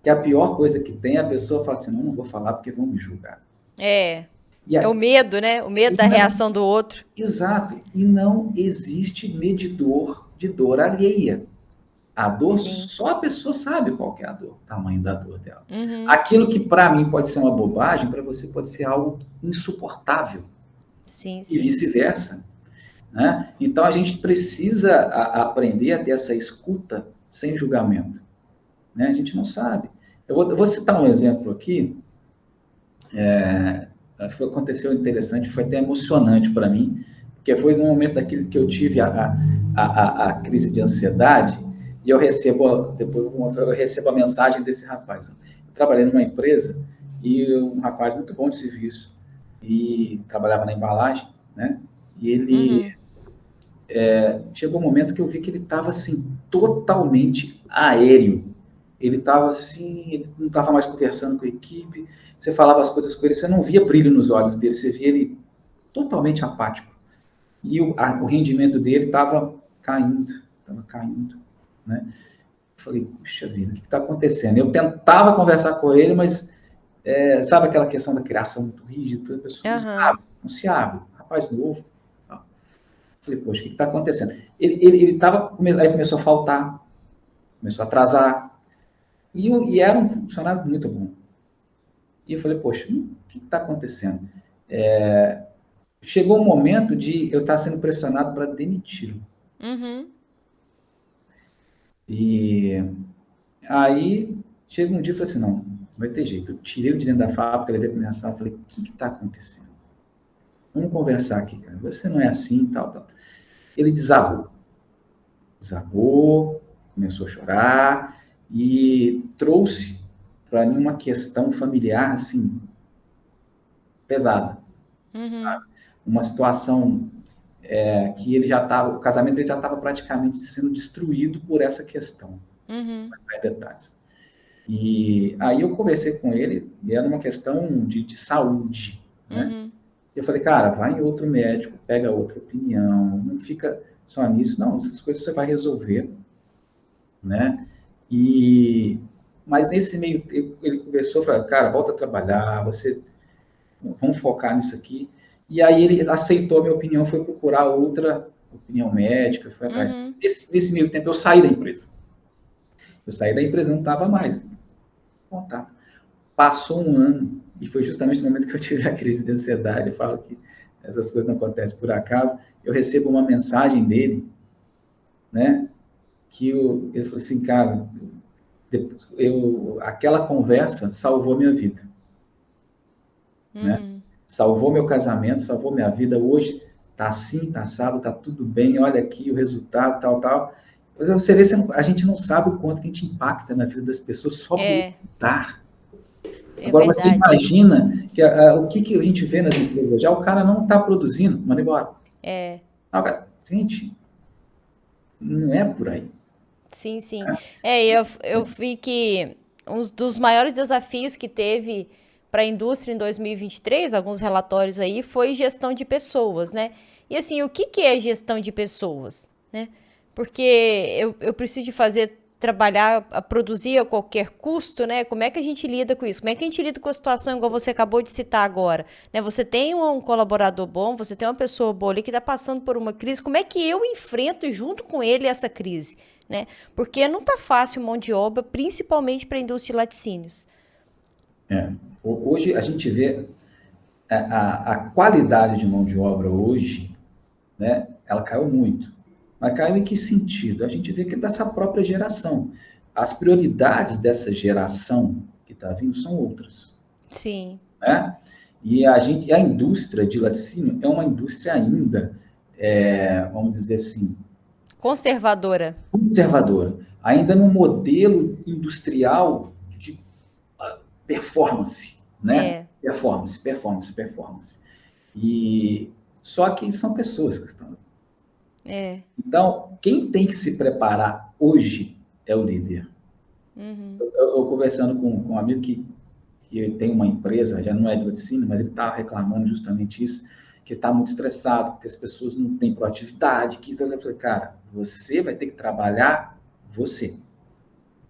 Que a pior coisa que tem, a pessoa fala assim, não vou falar porque vão me julgar. É o medo, né? O medo da reação do outro. Exato. E não existe medidor de dor alheia. A dor, Sim. só a pessoa sabe qual que é a dor, o tamanho da dor dela. Uhum. Aquilo que para mim pode ser uma bobagem, para você pode ser algo insuportável Sim, e sim. vice-versa, né? Então a gente precisa aprender a ter essa escuta sem julgamento, né? A gente não sabe. Eu vou citar um exemplo aqui, aconteceu interessante, foi até emocionante para mim, porque foi no momento daquele que eu tive a crise de ansiedade, e eu recebo, depois eu recebo a mensagem desse rapaz. Eu trabalhei numa empresa, e um rapaz muito bom de serviço, e trabalhava na embalagem, né? E ele Uhum. chegou um momento que eu vi que ele estava assim, totalmente aéreo. Ele estava assim, ele não estava mais conversando com a equipe, você falava as coisas com ele, você não via brilho nos olhos dele, você via ele totalmente apático. E o rendimento dele estava caindo, né? Eu falei, puxa vida, o que está acontecendo? Eu tentava conversar com ele, mas sabe aquela questão da criação muito rígida, a pessoa Aham. não se abre, rapaz novo. Falei, poxa, o que está acontecendo? Ele tava, aí começou a faltar, começou a atrasar, e era um funcionário muito bom. E eu falei, poxa, o que está acontecendo? Chegou um momento de eu estar sendo pressionado para demiti-lo. Uhum. E aí, chega um dia e falei assim, não vai ter jeito. Eu tirei ele de dentro da fábrica, levei para minha sala e falei, o que está acontecendo? Vamos conversar aqui, cara. Você não é assim, tal, tal. Ele desabou, começou a chorar e trouxe para mim uma questão familiar, assim, pesada. Uhum. Uma situação que ele já estava, o casamento dele já estava praticamente sendo destruído por essa questão. Uhum. Mais detalhes. E aí eu conversei com ele, e era uma questão de saúde, né? Uhum. E eu falei, cara, vai em outro médico, pega outra opinião, não fica só nisso, não, essas coisas você vai resolver, né? E mas nesse meio tempo ele conversou, falou, cara, volta a trabalhar, vamos focar nisso aqui. E aí ele aceitou a minha opinião, foi procurar outra opinião médica, foi atrás. Uhum. Nesse meio tempo eu saí da empresa. Eu saí da empresa, não estava mais em contato. Passou um ano, e foi justamente no momento que eu tive a crise de ansiedade. Eu falo que essas coisas não acontecem por acaso. Eu recebo uma mensagem dele, né? Ele falou assim, cara, aquela conversa salvou minha vida, né? Uhum. Salvou meu casamento, salvou minha vida. Hoje tá assim, tá assado, tá tudo bem. Olha aqui o resultado, tal, tal. Você vê, a gente não sabe o quanto que a gente impacta na vida das pessoas só por É, escutar. é Agora você verdade. imagina que o que a gente vê nas empresas já, o cara não está produzindo, manda embora. É. Não, gente, não é por aí. Sim, sim. Eu vi que um dos maiores desafios que teve para a indústria em 2023, alguns relatórios aí, foi gestão de pessoas, né? E assim, o que é gestão de pessoas, né? Porque eu preciso de fazer trabalhar, a produzir a qualquer custo, né? Como é que a gente lida com isso? Como é que a gente lida com a situação igual você acabou de citar agora, né? Você tem um colaborador bom, você tem uma pessoa boa ali que está passando por uma crise. Como é que eu enfrento junto com ele essa crise, né? Porque não tá fácil mão de obra, principalmente para a indústria de laticínios. É. Hoje a gente vê a qualidade de mão de obra hoje, né? Ela caiu muito. Mas caiu em que sentido? A gente vê que é dessa própria geração. As prioridades dessa geração que está vindo são outras, Sim. né? E a indústria de laticínio é uma indústria ainda, vamos dizer assim, Conservadora. conservadora, ainda no modelo industrial de performance, né? É. Performance, performance, performance. E só que são pessoas que estão. É. Então, quem tem que se preparar hoje é o líder. Uhum. Eu conversando com um amigo que tem uma empresa, já não é de laticínio, mas ele está reclamando justamente isso, que está muito estressado, porque as pessoas não têm proatividade. Eu falei, cara, você vai ter que trabalhar você,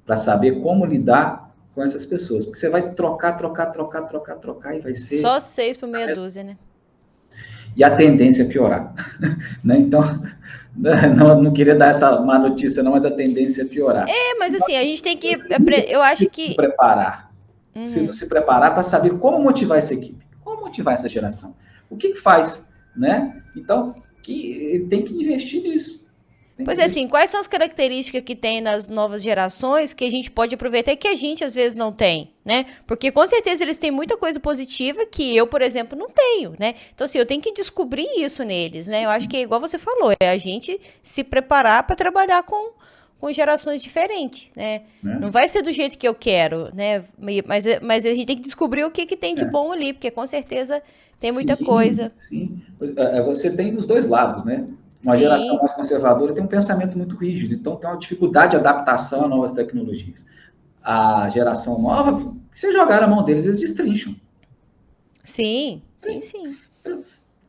para saber como lidar com essas pessoas. Porque você vai trocar, trocar, trocar, trocar, trocar, e vai ser. Só 6 por meia dúzia, né? E a tendência é piorar. Né? Então, Não queria dar essa má notícia, não, mas a tendência é piorar. Mas assim, a gente tem que. Eu acho Se que. preparar. Precisam se preparar para saber como motivar essa equipe, como motivar essa geração. O que faz, né? Então, tem que investir nisso. Pois é, assim, quais são as características que tem nas novas gerações que a gente pode aproveitar e que a gente às vezes não tem, né? Porque com certeza eles têm muita coisa positiva que eu, por exemplo, não tenho, né? Então, assim, eu tenho que descobrir isso neles, né? Eu acho que é igual você falou, é a gente se preparar para trabalhar com gerações diferentes, né? Não vai ser do jeito que eu quero, né? Mas a gente tem que descobrir o que tem de bom ali, porque com certeza tem muita coisa. Sim, você tem dos dois lados, né? Uma geração Sim. mais conservadora tem um pensamento muito rígido, então tem uma dificuldade de adaptação a novas tecnologias. A geração nova, se você jogar na mão deles, eles destrincham. Sim, sim, sim.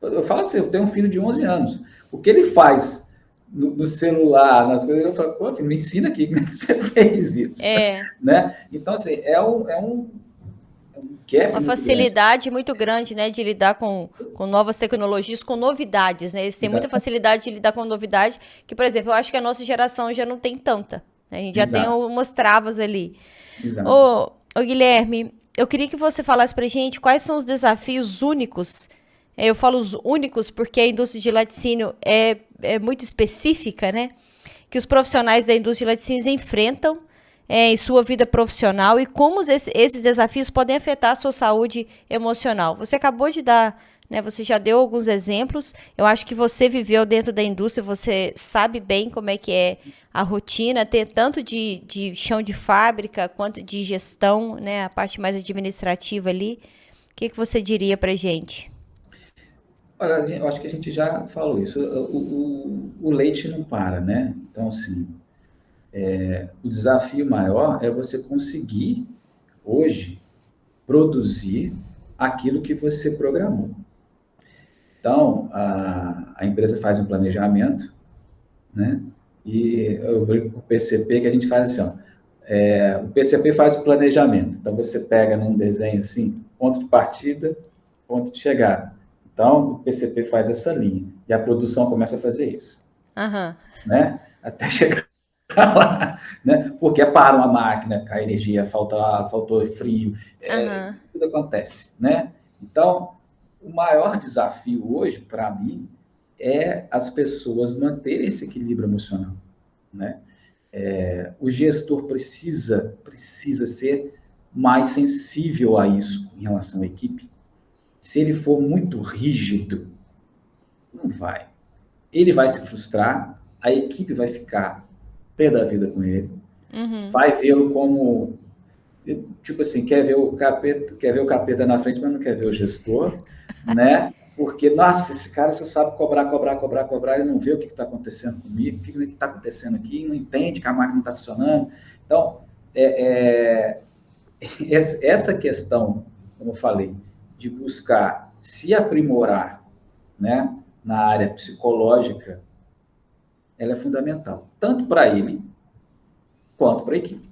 Eu falo assim, eu tenho um filho de 11 anos. O que ele faz no celular, nas coisas, eu falo, pô, filho, me ensina aqui como é que você fez isso. Né? Então, assim, é um gap uma muito facilidade muito grande, né, de lidar com novas tecnologias, com novidades, né? Eles têm muita facilidade de lidar com novidade, que, por exemplo, eu acho que a nossa geração já não tem tanta. Né? A gente já tem umas travas ali. Ô, Guilherme, eu queria que você falasse pra gente quais são os desafios únicos. Eu falo os únicos porque a indústria de laticínio é muito específica, né? Que os profissionais da indústria de laticínios enfrentam em sua vida profissional e como esses desafios podem afetar a sua saúde emocional. Você acabou de dar, né, você já deu alguns exemplos. Eu acho que você viveu dentro da indústria, você sabe bem como é que é a rotina, ter tanto de chão de fábrica quanto de gestão, né, a parte mais administrativa ali. O que você diria para gente? Olha, eu acho que a gente já falou isso. O leite não para, né? Então, assim, o desafio maior é você conseguir, hoje, produzir aquilo que você programou. Então, a empresa faz um planejamento, né? E eu brinco com o PCP que a gente faz assim, ó, o PCP faz o planejamento. Então, você pega num desenho assim, ponto de partida, ponto de chegada. Então, o PCP faz essa linha. E a produção começa a fazer isso. Né? Até chegar lá, né? Porque para uma máquina, cai energia, faltou frio, tudo acontece, né? Então, o maior desafio hoje, para mim, é as pessoas manterem esse equilíbrio emocional, né? O gestor precisa ser mais sensível a isso em relação à equipe. Se ele for muito rígido, não vai. Ele vai se frustrar, a equipe vai ficar pé da vida com ele, vai vê-lo como, tipo assim, quer ver o capeta na frente, mas não quer ver o gestor, né? Porque, nossa, esse cara só sabe cobrar, ele não vê o que está acontecendo comigo, o que está acontecendo aqui, não entende que a máquina não está funcionando. Então, essa questão, como eu falei, de buscar se aprimorar, né, na área psicológica, ela é fundamental, tanto para ele quanto para a equipe.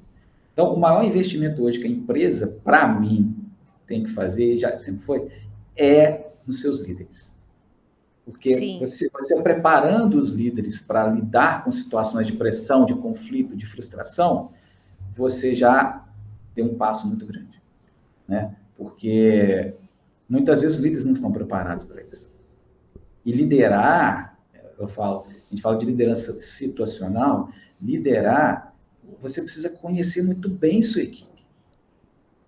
Então, o maior investimento hoje que a empresa, para mim, tem que fazer, já sempre foi, é nos seus líderes. Porque você preparando os líderes para lidar com situações de pressão, de conflito, de frustração, você já tem um passo muito grande. Né? Porque muitas vezes os líderes não estão preparados para isso. E liderar, a gente fala de liderança situacional, liderar, você precisa conhecer muito bem sua equipe.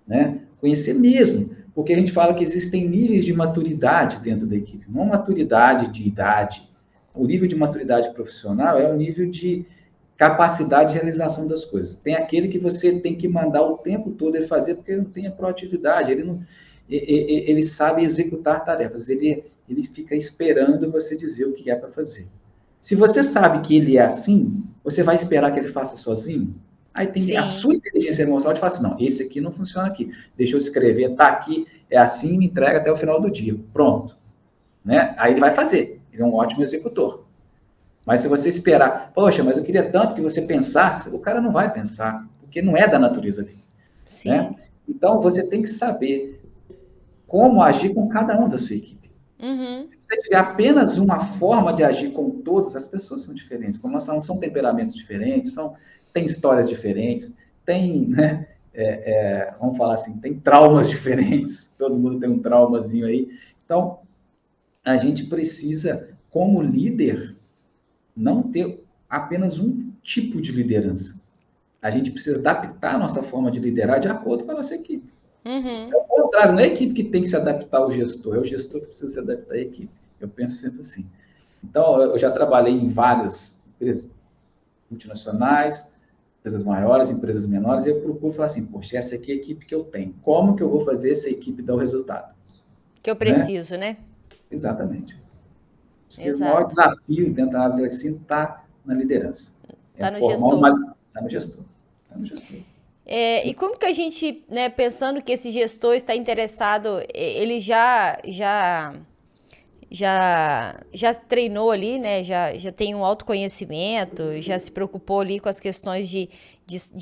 Né? Conhecer mesmo, porque a gente fala que existem níveis de maturidade dentro da equipe, não maturidade de idade. O nível de maturidade profissional é um nível de capacidade de realização das coisas. Tem aquele que você tem que mandar o tempo todo ele fazer, porque ele não tem a proatividade, ele sabe executar tarefas, ele fica esperando você dizer o que é para fazer. Se você sabe que ele é assim, você vai esperar que ele faça sozinho? Aí tem a sua inteligência emocional de falar assim, não, esse aqui não funciona aqui, deixa eu escrever, tá aqui, é assim, me entrega até o final do dia, pronto. Né? Aí ele vai fazer, ele é um ótimo executor. Mas se você esperar, poxa, mas eu queria tanto que você pensasse, o cara não vai pensar, porque não é da natureza dele. Né? Então, você tem que saber como agir com cada um da sua equipe. Uhum. Se você tiver apenas uma forma de agir com todos, as pessoas são diferentes. Como nós falamos, são temperamentos diferentes, tem histórias diferentes, tem, né, vamos falar assim, tem traumas diferentes. Todo mundo tem um traumazinho aí. Então, a gente precisa, como líder, não ter apenas um tipo de liderança. A gente precisa adaptar a nossa forma de liderar de acordo com a nossa equipe. Uhum. É o contrário, não é a equipe que tem que se adaptar ao gestor, é o gestor que precisa se adaptar à equipe. Eu penso sempre assim. Então, eu já trabalhei em várias empresas multinacionais, empresas maiores, empresas menores, e eu procuro falar assim, poxa, essa aqui é a equipe que eu tenho. Como que eu vou fazer essa equipe dar o resultado? Que eu Né? preciso, né? Exatamente. Acho que o maior Exato. desafio dentro da área de ensino está na liderança. É Tá no formar gestor. uma... Está no gestor. Está no gestor. E como que a gente, né, pensando que esse gestor está interessado, ele já treinou ali, né? Já tem um autoconhecimento, já se preocupou ali com as questões de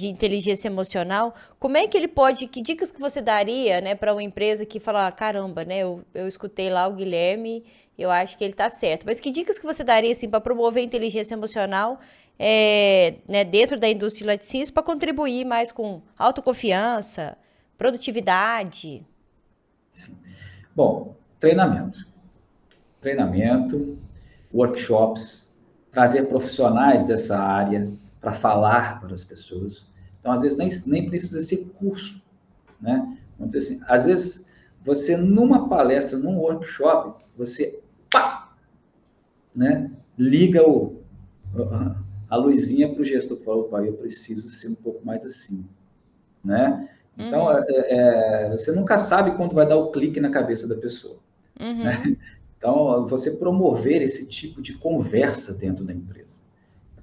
inteligência emocional. Como é que ele pode, que dicas que você daria, né, para uma empresa que fala, ah, caramba, né? Eu escutei lá o Guilherme, eu acho que ele tá certo. Mas que dicas que você daria, assim, para promover a inteligência emocional, né, dentro da indústria de laticínios para contribuir mais com autoconfiança, produtividade? Sim. Bom, treinamento, workshops, trazer profissionais dessa área para falar para as pessoas. Então, às vezes, nem precisa ser curso, né? Vamos dizer assim, às vezes, você, numa palestra, num workshop, você, pá, né, liga a luzinha para o gestor e fala, opa, eu preciso ser um pouco mais assim, né? Então, Uhum, você nunca sabe quando vai dar o clique na cabeça da pessoa, né? uhum, Então, você promover esse tipo de conversa dentro da empresa.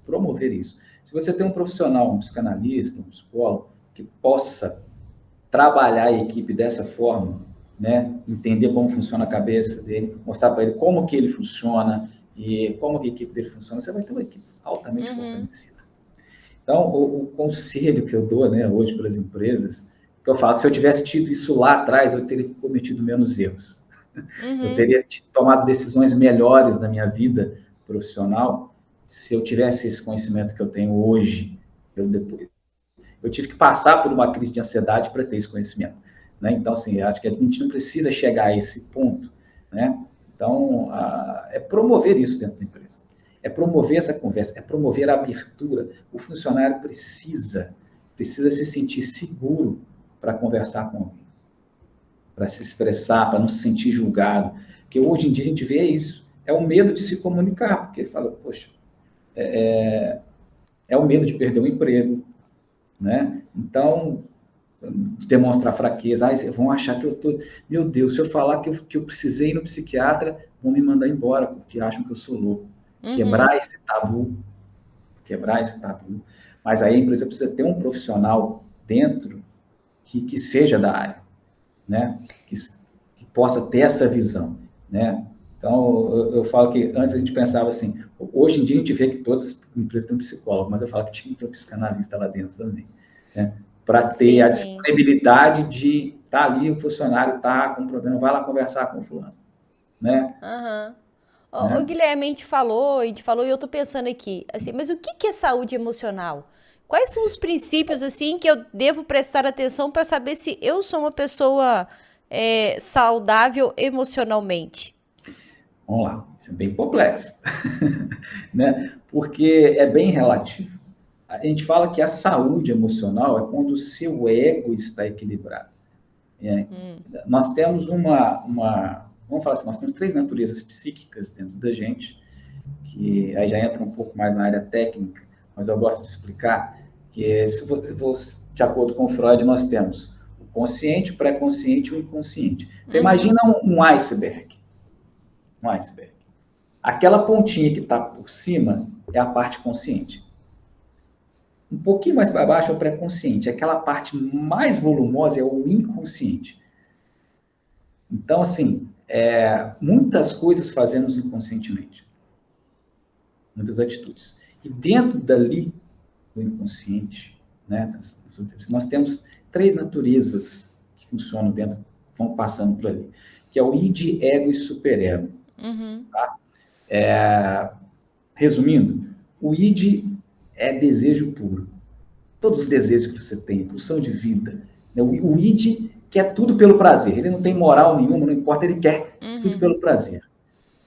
Promover isso. Se você tem um profissional, um psicanalista, um psicólogo, que possa trabalhar a equipe dessa forma, né? Entender como funciona a cabeça dele, mostrar para ele como que ele funciona e como que a equipe dele funciona, você vai ter uma equipe altamente uhum, fortalecida. Então, o conselho que eu dou, né, hoje para as empresas, que eu falo que se eu tivesse tido isso lá atrás, eu teria cometido menos erros. Eu uhum, teria tomado decisões melhores na minha vida profissional se eu tivesse esse conhecimento que eu tenho hoje. Eu tive que passar por uma crise de ansiedade para ter esse conhecimento. Né? Então, assim, acho que a gente não precisa chegar a esse ponto. Né? Então, é promover isso dentro da empresa. É promover essa conversa, é promover a abertura. O funcionário precisa se sentir seguro para conversar com alguém, para se expressar, para não se sentir julgado. Porque hoje em dia a gente vê isso. É o medo de se comunicar, porque ele fala, poxa, é o medo de perder o emprego, né? Então, de demonstrar fraqueza, vão achar que eu tô, meu Deus, se eu falar que eu precisei ir no psiquiatra, vão me mandar embora, porque acham que eu sou louco. uhum. Quebrar esse tabu, quebrar esse tabu. Mas aí a empresa precisa ter um profissional dentro que seja da área, né? Que possa ter essa visão, né? Então, eu falo que antes a gente pensava assim, hoje em dia a gente vê que todas as empresas têm um psicólogo, mas eu falo que tinha que ter um psicanalista lá dentro também, né? Para ter Sim, a sim. disponibilidade de estar ali, o funcionário está com um problema, vai lá conversar com o fulano, né? Aham. O né? Guilherme, a gente falou, e eu tô pensando aqui, assim, mas o que que é saúde emocional? Quais são os princípios, assim, que eu devo prestar atenção para saber se eu sou uma pessoa saudável emocionalmente? Vamos lá, isso é bem complexo, né? Porque é bem relativo. A gente fala que a saúde emocional é quando o seu ego está equilibrado. É, nós temos vamos falar assim, nós temos três naturezas psíquicas dentro da gente, que aí já entra um pouco mais na área técnica, mas eu gosto de explicar, que se você, de acordo com Freud, nós temos o consciente, o pré-consciente e o inconsciente. Você Uhum, imagina um iceberg, um iceberg. Aquela pontinha que está por cima é a parte consciente. Um pouquinho mais para baixo é o pré-consciente. Aquela parte mais volumosa é o inconsciente. Então, assim, muitas coisas fazemos inconscientemente, muitas atitudes. E dentro dali, do inconsciente, né, nós temos três naturezas que funcionam dentro, vão passando por ali, que é o id, ego e superego. Tá? Resumindo, o id é desejo puro. Todos os desejos que você tem, pulsão de vida. Né? O id quer tudo pelo prazer. Ele não tem moral nenhuma, não importa, ele quer tudo pelo prazer.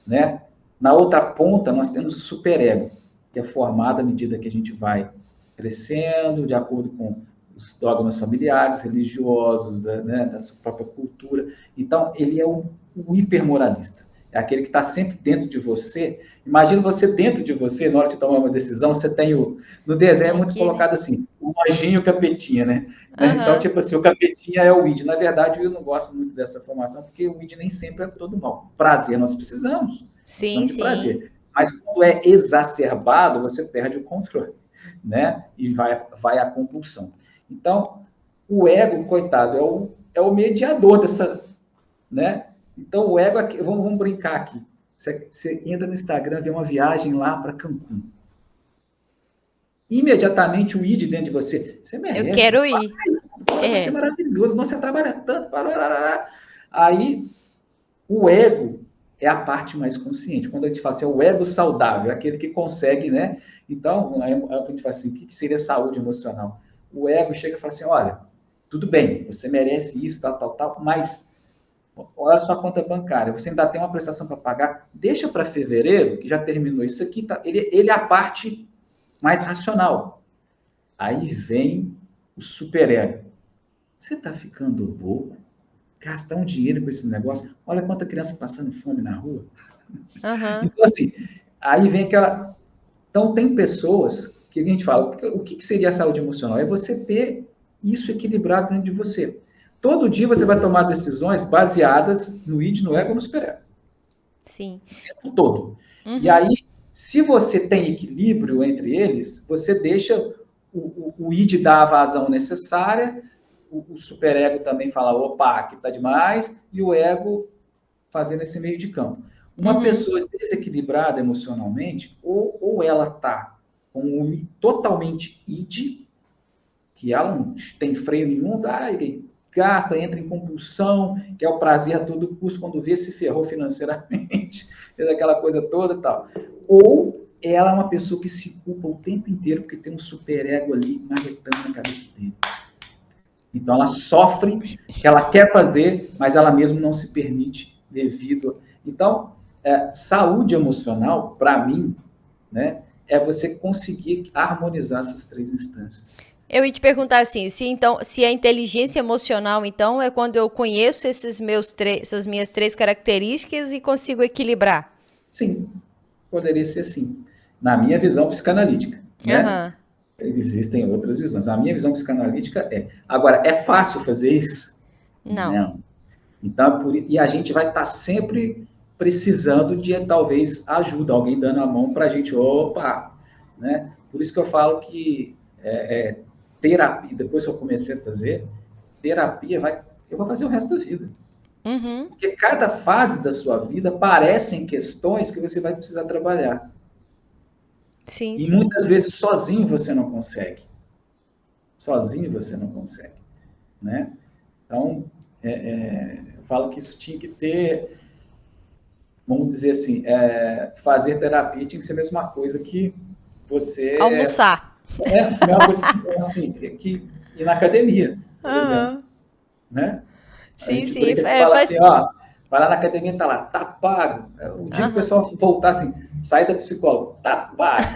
Né? Na outra ponta, nós temos o superego, que é formado à medida que a gente vai crescendo, de acordo com os dogmas familiares, religiosos, da sua própria cultura. Então, ele é o hipermoralista. É aquele que está sempre dentro de você. Imagina você dentro de você, na hora de tomar uma decisão, você tem no desenho é muito colocado assim, o anjinho e o capetinha, né? Então, tipo assim, o capetinha é o id. Na verdade, eu não gosto muito dessa formação, porque o id nem sempre é todo mal. Prazer nós precisamos. Sim, sim. Prazer. Mas quando é exacerbado, você perde o controle, né? E vai a compulsão. Então, o ego, coitado, é o mediador dessa, né? Então, o ego, vamos brincar aqui. Você entra no Instagram, vê uma viagem lá para Cancún. Imediatamente, o id dentro de você, você merece. Eu quero ir. Vai ser maravilhoso. Nossa, você trabalha tanto. Aí, o ego é a parte mais consciente. Quando a gente fala assim, é o ego saudável, é aquele que consegue, né? Então, aí a gente fala assim, o que seria saúde emocional? O ego chega e fala assim, olha, tudo bem, você merece isso, tal, mas olha a sua conta bancária, você ainda tem uma prestação para pagar, deixa para fevereiro, que já terminou isso aqui, tá? Ele é a parte mais racional. Aí vem o superego. Você está ficando louco? Gastar um dinheiro com esse negócio? Olha quanta criança passando fome na rua. Então, assim, aí vem aquela... Então, tem pessoas que a gente fala, o que seria a saúde emocional? É você ter isso equilibrado dentro de você. Todo dia você vai tomar decisões baseadas no id, no ego ou no superego. Sim. O tempo todo. E aí, se você tem equilíbrio entre eles, você deixa o id dar a vazão necessária, o superego também fala, opa, aqui tá demais, e o ego fazendo esse meio de campo. Uma pessoa desequilibrada emocionalmente, ou ela tá com o totalmente id, que ela não tem freio nenhum, gasta, entra em compulsão, quer o prazer a todo custo, quando vê, se ferrou financeiramente, fez aquela coisa toda e tal. Ou ela é uma pessoa que se culpa o tempo inteiro porque tem um superego ali marretando na cabeça dele. Então ela sofre, que ela quer fazer, mas ela mesma não se permite devido... Então, saúde emocional, para mim, né, é você conseguir harmonizar essas três instâncias. Eu ia te perguntar assim, se a inteligência emocional, então, é quando eu conheço essas minhas três características e consigo equilibrar? Sim, poderia ser assim. Na minha visão psicanalítica, né? Existem outras visões. A minha visão psicanalítica é... Agora, é fácil fazer isso? Não. Então, e a gente vai estar sempre precisando de, talvez, ajuda, alguém dando a mão para a gente, opa, né? Por isso que eu falo que terapia, depois que eu comecei a fazer, terapia eu vou fazer o resto da vida. Porque cada fase da sua vida aparecem questões que você vai precisar trabalhar. Sim, e muitas vezes sozinho você não consegue. Sozinho você não consegue. Né? Então, eu falo que isso tinha que ter, vamos dizer assim, fazer terapia tinha que ser a mesma coisa que você... Almoçar. A mesma coisa que, assim, que ir na academia, por exemplo. Né? Sim. Fala assim, ó, vai lá na academia, tá lá, tá pago. O dia que o pessoal voltar assim, sai da psicóloga, tá pago.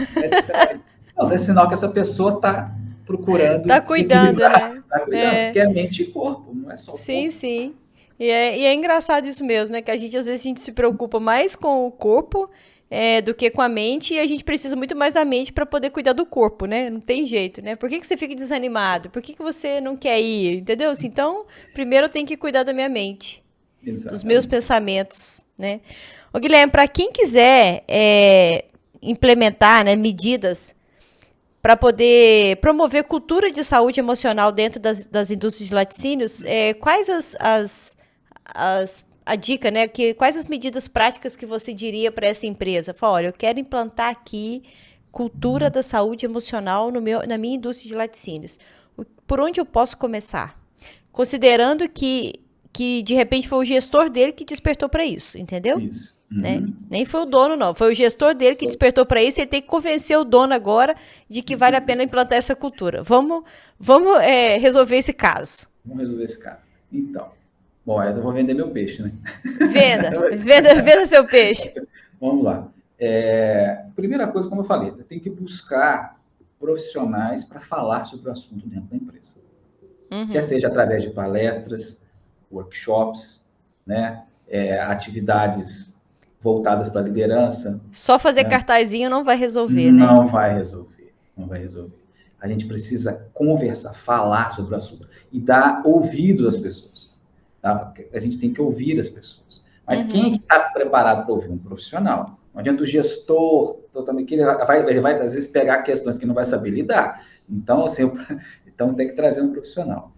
Não, é sinal que essa pessoa tá procurando tá cuidando, né? Tá cuidando, porque é mente e corpo, não é só corpo. Sim. E é engraçado isso mesmo, né? Que às vezes a gente se preocupa mais com o corpo do que com a mente, e a gente precisa muito mais da mente para poder cuidar do corpo, né? Não tem jeito, né? Por que você fica desanimado? Por que você não quer ir? Entendeu? Então, primeiro eu tenho que cuidar da minha mente. Exatamente. Dos meus pensamentos, né? Ô, Guilherme, para quem quiser implementar, né, medidas para poder promover cultura de saúde emocional dentro das indústrias de laticínios, quais a dica, né? Quais as medidas práticas que você diria para essa empresa? Fala, olha, eu quero implantar aqui cultura da saúde emocional na minha indústria de laticínios. Por onde eu posso começar? Considerando que que de repente foi o gestor dele que despertou para isso, entendeu? Isso. Né? Nem foi o dono, não. Foi o gestor dele que despertou para isso. Ele tem que convencer o dono agora de que vale a pena implantar essa cultura. Vamos resolver esse caso. Vamos resolver esse caso. Então, bom, eu vou vender meu peixe, né? Venda seu peixe. Vamos lá. Primeira coisa, como eu falei, eu tenho que buscar profissionais para falar sobre o assunto dentro da empresa. Quer seja através de palestras, workshops, né? Atividades voltadas para a liderança. Só fazer cartazinho não vai resolver, né? Não vai resolver. A gente precisa conversar, falar sobre o assunto e dar ouvido às pessoas. Tá? A gente tem que ouvir as pessoas. Mas quem está preparado para ouvir? Um profissional. Não adianta o gestor, totalmente, que ele vai, às vezes, pegar questões que não vai saber lidar. Então, assim, então tem que trazer um profissional.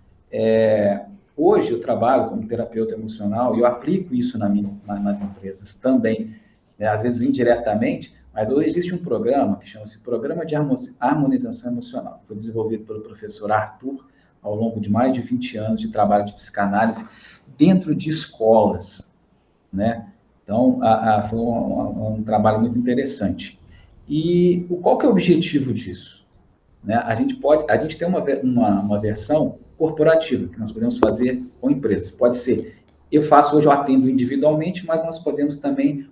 Hoje eu trabalho como terapeuta emocional e eu aplico isso nas empresas também, né? Às vezes indiretamente, mas hoje existe um programa que chama-se Programa de Harmonização Emocional. Foi desenvolvido pelo professor Arthur ao longo de mais de 20 anos de trabalho de psicanálise dentro de escolas, né? Então, foi um trabalho muito interessante. E qual que é o objetivo disso? Né? A gente tem uma versão corporativa, que nós podemos fazer com empresas. Pode ser, hoje eu atendo individualmente, mas nós podemos também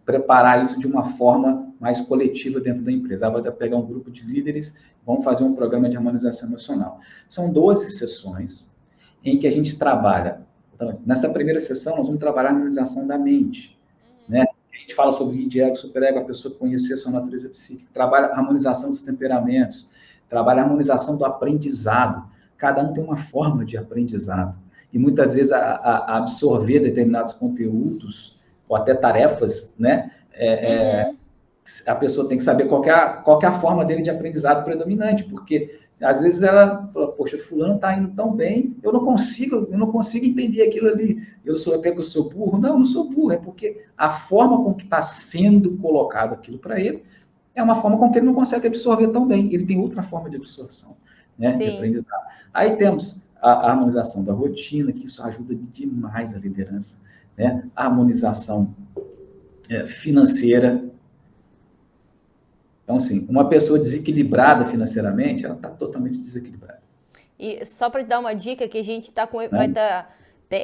preparar isso de uma forma mais coletiva dentro da empresa. Você vai pegar um grupo de líderes, vamos fazer um programa de harmonização emocional. São 12 sessões em que a gente trabalha. Então, nessa primeira sessão, nós vamos trabalhar a harmonização da mente, né? A gente fala sobre id, ego, superego, a pessoa conhecer a sua natureza psíquica, trabalha a harmonização dos temperamentos, trabalha a harmonização do aprendizado. Cada um tem uma forma de aprendizado. E muitas vezes a absorver determinados conteúdos ou até tarefas, né? A pessoa tem que saber qual que é a forma dele de aprendizado predominante, porque às vezes ela fala, poxa, fulano está indo tão bem, eu não consigo entender aquilo ali. Eu sou burro? Não, eu não sou burro, é porque a forma com que está sendo colocado aquilo para ele é uma forma com que ele não consegue absorver tão bem. Ele tem outra forma de absorção, né, de aprendizado. Aí temos a harmonização da rotina, que isso ajuda demais a liderança, né? A harmonização financeira. Então, assim, uma pessoa desequilibrada financeiramente, ela está totalmente desequilibrada. E só para te dar uma dica, que a gente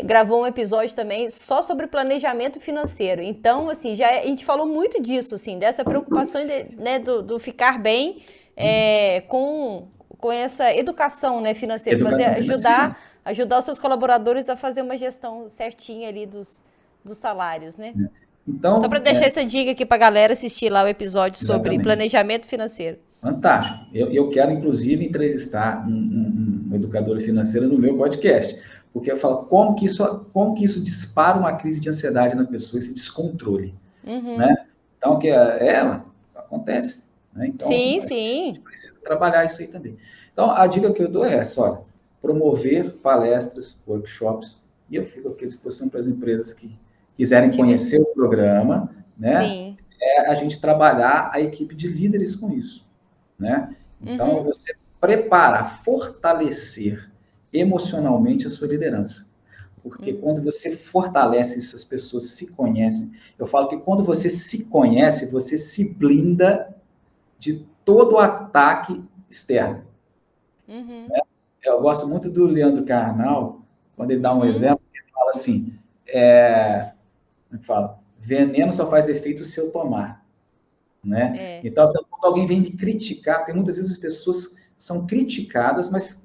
gravou um episódio também só sobre planejamento financeiro. Então, assim, a gente falou muito disso, assim, dessa preocupação né, do ficar bem com essa educação, né, financeira. Ajudar os seus colaboradores a fazer uma gestão certinha ali dos salários, né? Então, só para deixar essa dica aqui para a galera assistir lá o episódio sobre planejamento financeiro. Fantástico. Eu quero, inclusive, entrevistar um educador financeiro no meu podcast, porque eu falo como que isso dispara uma crise de ansiedade na pessoa, esse descontrole. Né? Então, acontece. Né? Então, sim. A gente precisa trabalhar isso aí também. Então, a dica que eu dou é essa, olha, promover palestras, workshops, e eu fico aqui à disposição para as empresas que quiserem conhecer o programa, né? Sim. A gente trabalhar a equipe de líderes com isso, né? Então, você preparar, fortalecer emocionalmente a sua liderança. Porque quando você fortalece isso, as pessoas se conhecem. Eu falo que quando você se conhece, você se blinda de todo o ataque externo. Né? Eu gosto muito do Leandro Carnal, quando ele dá um exemplo, ele fala assim, veneno só faz efeito se eu tomar. Né? Então, quando alguém vem me criticar, porque muitas vezes as pessoas são criticadas, mas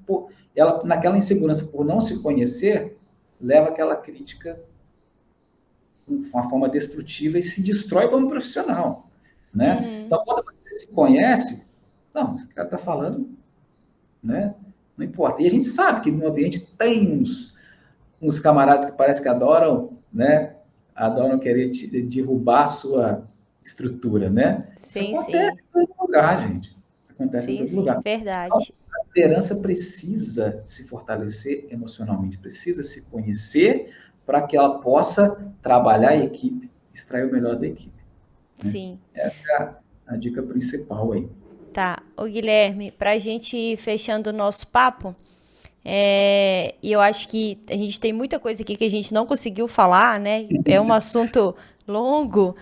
ela, naquela insegurança por não se conhecer, leva aquela crítica de uma forma destrutiva e se destrói como profissional. Né? Então, quando você se conhece, não, esse cara está falando, né? Não importa. E a gente sabe que no ambiente tem uns camaradas que parece que adoram, né? Adoram querer derrubar a sua estrutura, né? Sim, isso acontece em todo lugar, gente. Isso acontece em todo lugar. Verdade. Então, a liderança precisa se fortalecer emocionalmente, precisa se conhecer para que ela possa trabalhar a equipe, extrair o melhor da equipe. Né? Sim. Essa é a dica principal aí. Tá. Ô, Guilherme, para a gente ir fechando o nosso papo, E eu acho que a gente tem muita coisa aqui que a gente não conseguiu falar, né? É um assunto longo,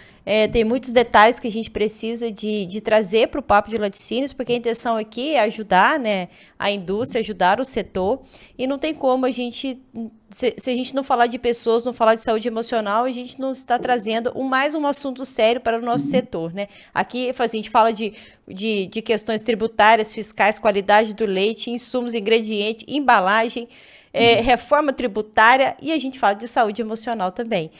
tem muitos detalhes que a gente precisa de trazer para o Papo de Laticínios, porque a intenção aqui é ajudar, né, a indústria, ajudar o setor, e não tem como a gente, se a gente não falar de pessoas, não falar de saúde emocional, a gente não está trazendo mais um assunto sério para o nosso setor, né? Aqui a gente fala de questões tributárias, fiscais, qualidade do leite, insumos, ingredientes, embalagem, reforma tributária, e a gente fala de saúde emocional também.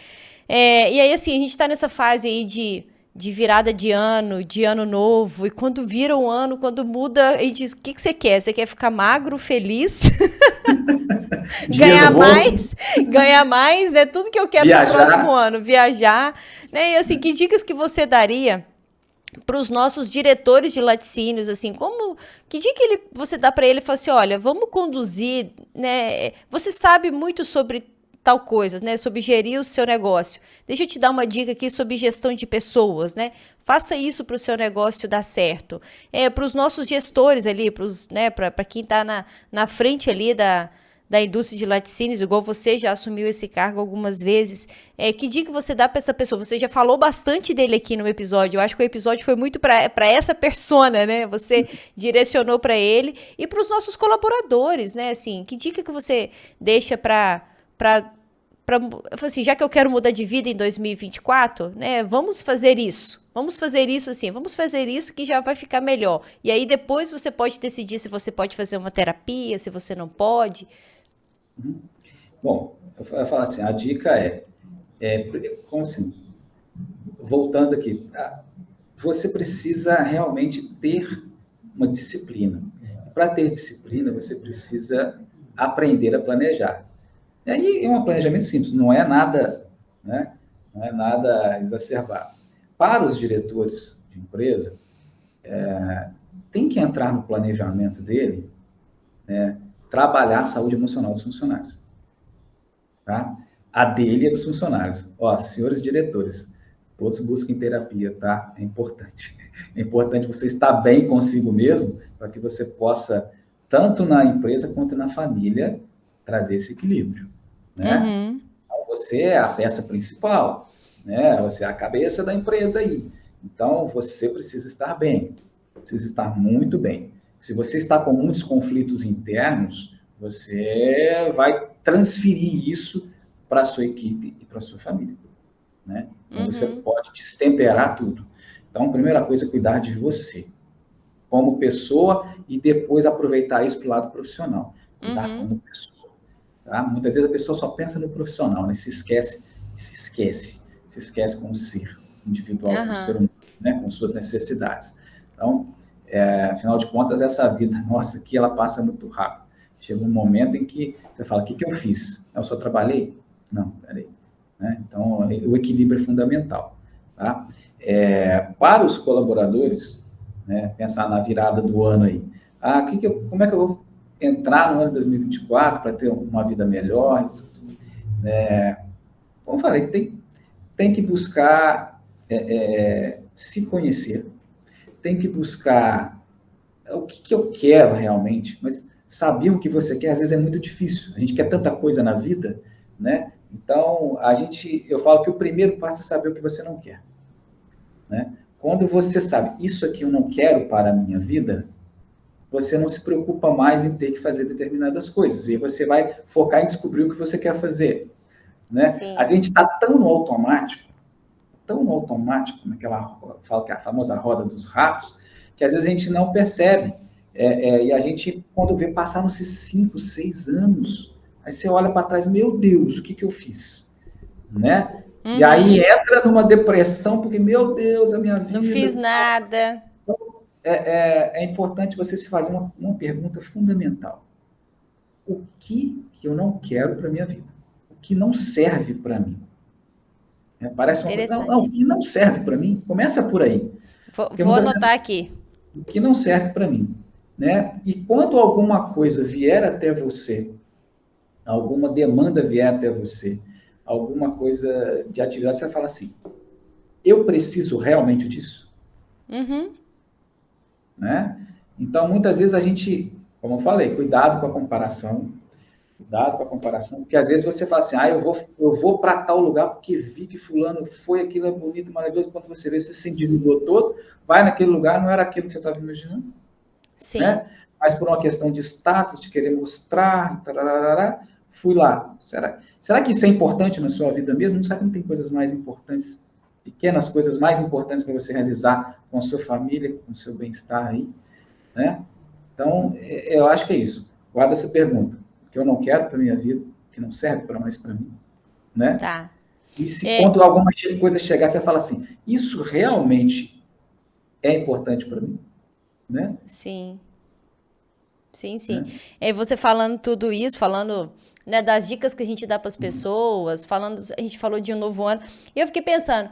E aí, assim, a gente tá nessa fase aí de virada de ano novo, e quando vira um ano, quando muda, a gente diz, o que você quer? Você quer ficar magro, feliz, Dinheiro no bolso, ganhar mais, né? Tudo que eu quero pro próximo viajar. ano, viajar, né? E assim, que dicas que você daria para os nossos diretores de laticínios, assim, que dia que você dá para ele e fala assim, olha, vamos conduzir, né? Você sabe muito sobre tal coisa, né? Sobre gerir o seu negócio. Deixa eu te dar uma dica aqui sobre gestão de pessoas, né? Faça isso para o seu negócio dar certo. Para os nossos gestores ali, para quem está na frente ali da indústria de laticínios, igual você já assumiu esse cargo algumas vezes. Que dica você dá para essa pessoa? Você já falou bastante dele aqui no episódio. Eu acho que o episódio foi muito para essa persona, né? Você direcionou para ele e para os nossos colaboradores, né? Assim, que dica que você deixa para assim, já que eu quero mudar de vida em 2024, né? Vamos fazer isso. Vamos fazer isso assim, vamos fazer isso que já vai ficar melhor. E aí depois você pode decidir se você pode fazer uma terapia, se você não pode. Bom, eu falo assim, a dica como assim, voltando aqui, você precisa realmente ter uma disciplina. Para ter disciplina, você precisa aprender a planejar. E aí é um planejamento simples, não é nada, né? Não é nada exacerbado. Para os diretores de empresa, tem que entrar no planejamento dele, né, trabalhar a saúde emocional dos funcionários. Tá? A dele é dos funcionários. Ó, senhores diretores, todos busquem terapia, tá? É importante. É importante você estar bem consigo mesmo, para que você possa, tanto na empresa quanto na família, trazer esse equilíbrio, né? Uhum. Então, você é a peça principal, né? Você é a cabeça da empresa aí. Então, você precisa estar bem, precisa estar muito bem. Se você está com muitos conflitos internos, você vai transferir isso para a sua equipe e para a sua família, né? Então, você pode destemperar tudo. Então, a primeira coisa é cuidar de você, como pessoa, e depois aproveitar isso para o lado profissional. Cuidar como pessoa. Tá? Muitas vezes a pessoa só pensa no profissional, né? Se esquece como ser individual, como ser humano, né? Com suas necessidades. Então, afinal de contas, essa vida nossa aqui, ela passa muito rápido. Chega um momento em que você fala, o que eu fiz? Eu só trabalhei? Não, peraí. Né? Então, o equilíbrio é fundamental. Tá? Para os colaboradores, né, pensar na virada do ano aí. Como é que eu vou entrar no ano de 2024 para ter uma vida melhor? E tudo. Como eu falei, tem que buscar se conhecer, tem que buscar o que eu quero realmente, mas saber o que você quer, às vezes é muito difícil. A gente quer tanta coisa na vida, né? Então, eu falo que o primeiro passo é saber o que você não quer, né? Quando você sabe, isso aqui eu não quero para a minha vida, você não se preocupa mais em ter que fazer determinadas coisas. E você vai focar em descobrir o que você quer fazer, né? A Sim. gente está tão no automático, naquela, fala que é a famosa roda dos ratos, que às vezes a gente não percebe. E a gente, quando vê, passaram-se 5, 6 anos, aí você olha para trás, meu Deus, o que eu fiz? Né? E aí entra numa depressão, porque, meu Deus, a minha Não fiz vida... nada. É importante você se fazer uma pergunta fundamental. O que eu não quero para a minha vida? O que não serve para mim? Parece uma coisa... Não, Interessante. o que não serve para mim, começa por aí. Porque Vou muitas anotar vezes, aqui. o que não serve para mim, né? E quando alguma coisa vier até você, alguma demanda vier até você, alguma coisa de atividade, você fala assim, eu preciso realmente disso? Né? Então, muitas vezes a gente como eu falei, cuidado com a comparação, porque às vezes você fala assim, eu vou para tal lugar porque vi que fulano foi, aquilo é bonito, maravilhoso, quando você vê, você se endividou todo, vai naquele lugar, não era aquilo que você estava imaginando, Sim. né? Mas por uma questão de status, de querer mostrar, tararara, fui lá. Será que isso é importante na sua vida mesmo? Será que não tem coisas mais importantes, pequenas coisas mais importantes para você realizar com a sua família, com o seu bem-estar aí, né? Então, eu acho que é isso. Guarda essa pergunta, que eu não quero para minha vida, que não serve para mais para mim, né? Tá. E se É, quando alguma coisa chegar, você fala assim, isso realmente é importante para mim, né? sim. Sim, sim. Né? É você falando tudo isso, falando, né, das dicas que a gente dá para as pessoas, falando, a gente falou de um novo ano, e eu fiquei pensando,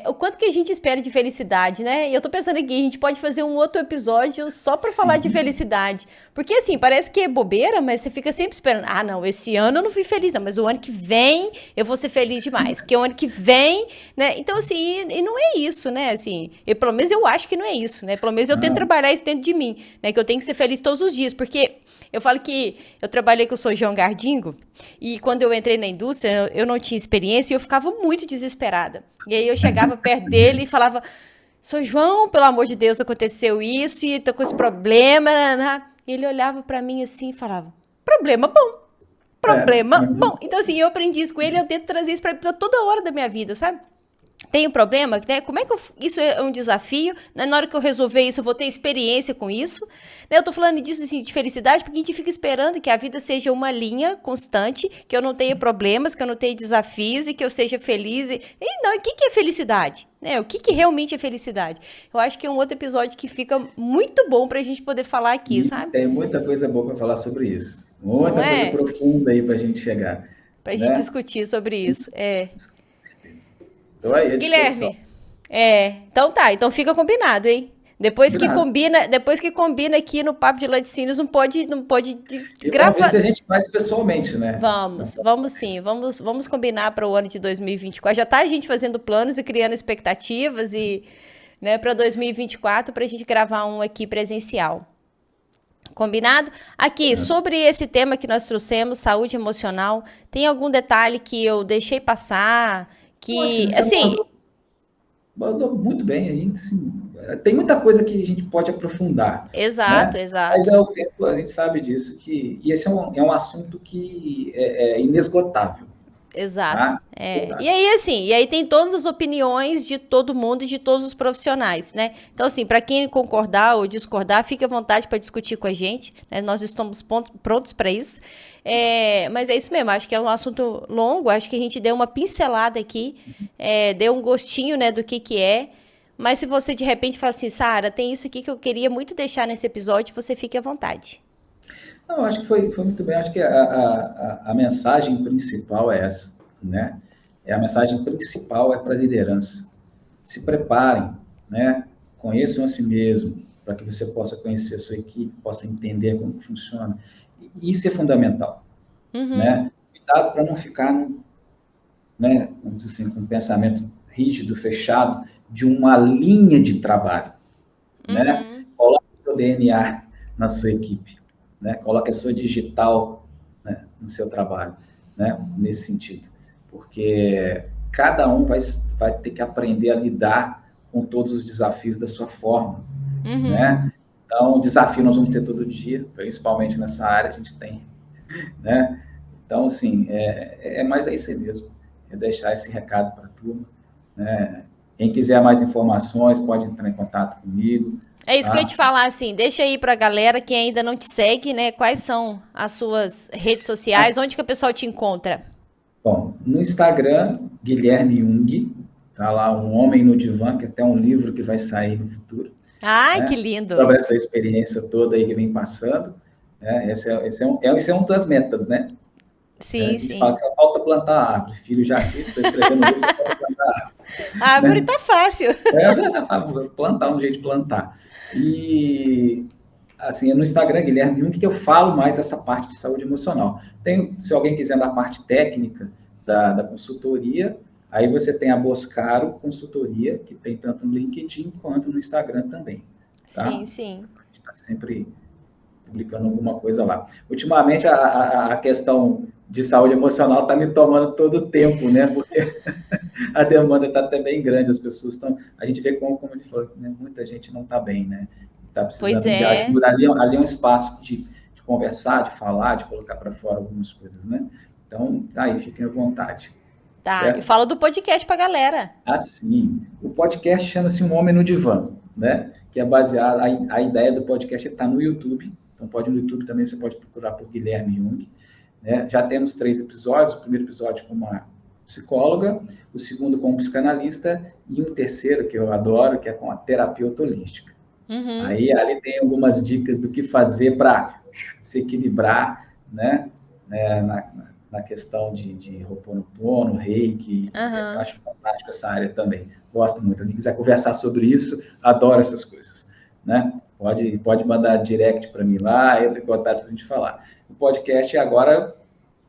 o quanto que a gente espera de felicidade, né? E eu tô pensando aqui, a gente pode fazer um outro episódio só para falar de Sim. felicidade, porque assim, parece que é bobeira, mas você fica sempre esperando, ah, não, esse ano eu não fui feliz, não, mas o ano que vem eu vou ser feliz demais, porque o ano que vem, né? Então assim, e não é isso, né? Assim, pelo menos eu acho que não é isso, né? Pelo menos eu tento Não, trabalhar isso dentro de mim, né? Que eu tenho que ser feliz todos os dias, porque eu falo que eu trabalhei com o Sr. João Gardingo e quando eu entrei na indústria, eu não tinha experiência e eu ficava muito desesperada. E aí eu chegava perto dele e falava: Sr. João, pelo amor de Deus, aconteceu isso e tô com esse problema. Né? E ele olhava pra mim assim e falava: problema bom, problema bom. Então, assim, eu aprendi isso com ele e eu tento trazer isso pra toda hora da minha vida, sabe? Tem um problema, né? Como é que isso é um desafio? Né? Na hora que eu resolver isso, eu vou ter experiência com isso. Né? Eu tô falando disso assim, de felicidade, porque a gente fica esperando que a vida seja uma linha constante, que eu não tenha problemas, que eu não tenha desafios e que eu seja feliz. E não, o que é felicidade? Né? O que realmente é felicidade? Eu acho que é um outro episódio que fica muito bom pra gente poder falar aqui, e sabe? tem muita coisa boa para falar sobre isso. Não Muita coisa é? profunda aí para a gente chegar, Pra gente né? discutir sobre isso. Com certeza. Estou aí à disposição. Guilherme, então tá, então fica combinado, hein? Combinado. Depois que combina aqui no Papo de Laticínios, não pode E vamos ver se gravar. a gente faz pessoalmente, né? Vamos sim, vamos combinar para o ano de 2024. Já tá a gente fazendo planos e criando expectativas e, né, para 2024 para a gente gravar um aqui presencial. Combinado? Aqui, sobre esse tema que nós trouxemos, saúde emocional, tem algum detalhe que eu deixei passar? Eu acho que Que, você assim, abordou muito bem aí. Assim, tem muita coisa que a gente pode aprofundar, exato, né? Mas exato. é o tempo, a gente sabe disso, e esse é um assunto que é inesgotável, Exato. tá? E Inesgotável. aí, assim, e aí tem todas as opiniões de todo mundo e de todos os profissionais, né? Então, assim, para quem concordar ou discordar, fique à vontade para discutir com a gente, né? Nós estamos prontos para isso. Mas é isso mesmo, acho que é um assunto longo, acho que a gente deu uma pincelada aqui, deu um gostinho, né, do que é. Mas se você de repente fala assim, Sara, tem isso aqui que eu queria muito deixar nesse episódio, você fique à vontade. Não, acho que foi muito bem. Acho que a mensagem principal é essa, né? A mensagem principal é para a liderança. Se preparem, né? Conheçam a si mesmo, para que você possa conhecer a sua equipe, possa entender como funciona. E isso é fundamental, Uhum, né? Cuidado para não ficar, né, vamos dizer assim, com um pensamento rígido, fechado, de uma linha de trabalho, né? uhum. Coloque o seu DNA na sua equipe, né? Coloque a sua digital, né, no seu trabalho, né? Nesse sentido, porque cada um vai ter que aprender a lidar com todos os desafios da sua forma, né? Então, desafio nós vamos ter todo dia, principalmente nessa área a gente tem, né? Então, assim, mais isso aí mesmo, é deixar esse recado para a turma, né? Quem quiser mais informações pode entrar em contato comigo, É isso que eu ia tá? te falar, assim, deixa aí pra galera que ainda não te segue, né? Quais são as suas redes sociais, onde que o pessoal te encontra? Bom, no Instagram, Guilherme Jung, tá lá, Um Homem no Divã, que é até um livro que vai sair no futuro, Ai, que né? lindo! Sobre essa experiência toda aí que vem passando, né? Esse é um das metas, né? A Sim, gente fala sim. que só falta plantar árvore, filho já aqui, estou escrevendo o livro, só falta plantar árvore, A árvore né? tá fácil. Plantar um jeito de plantar. E assim, no Instagram, Guilherme Jung, que eu falo mais dessa parte de saúde emocional. Se alguém quiser da parte técnica da consultoria, aí você tem a Boscaro Consultoria, que tem tanto no LinkedIn quanto no Instagram também, Sim, tá? sim. A gente está sempre publicando alguma coisa lá. Ultimamente, a questão de saúde emocional está me tomando todo o tempo, né? Porque a demanda está até bem grande, as pessoas estão... A gente vê como ele falou, né? Muita gente não está bem, né? Está Pois precisando de é. ajuda. Ali é um espaço de conversar, de falar, de colocar para fora algumas coisas, né? Então, aí, fiquem à vontade. Tá, e Certo? fala do podcast pra galera. Assim, o podcast chama-se Um Homem no Divã, né? Que é baseado, a ideia do podcast está no YouTube, então pode no YouTube também, você pode procurar por Guilherme Jung, né? Já temos 3 episódios, o primeiro episódio com uma psicóloga, o segundo com um psicanalista e um terceiro que eu adoro, que é com a terapeuta holística. Uhum. Aí ali tem algumas dicas do que fazer para se equilibrar, né? Na questão de Ho'oponopono, Reiki, eu Aham. acho fantástico essa área também. Gosto muito. Quem quiser conversar sobre isso, adoro essas coisas, né? Pode mandar direct para mim lá, entra em contato para a gente falar. O podcast agora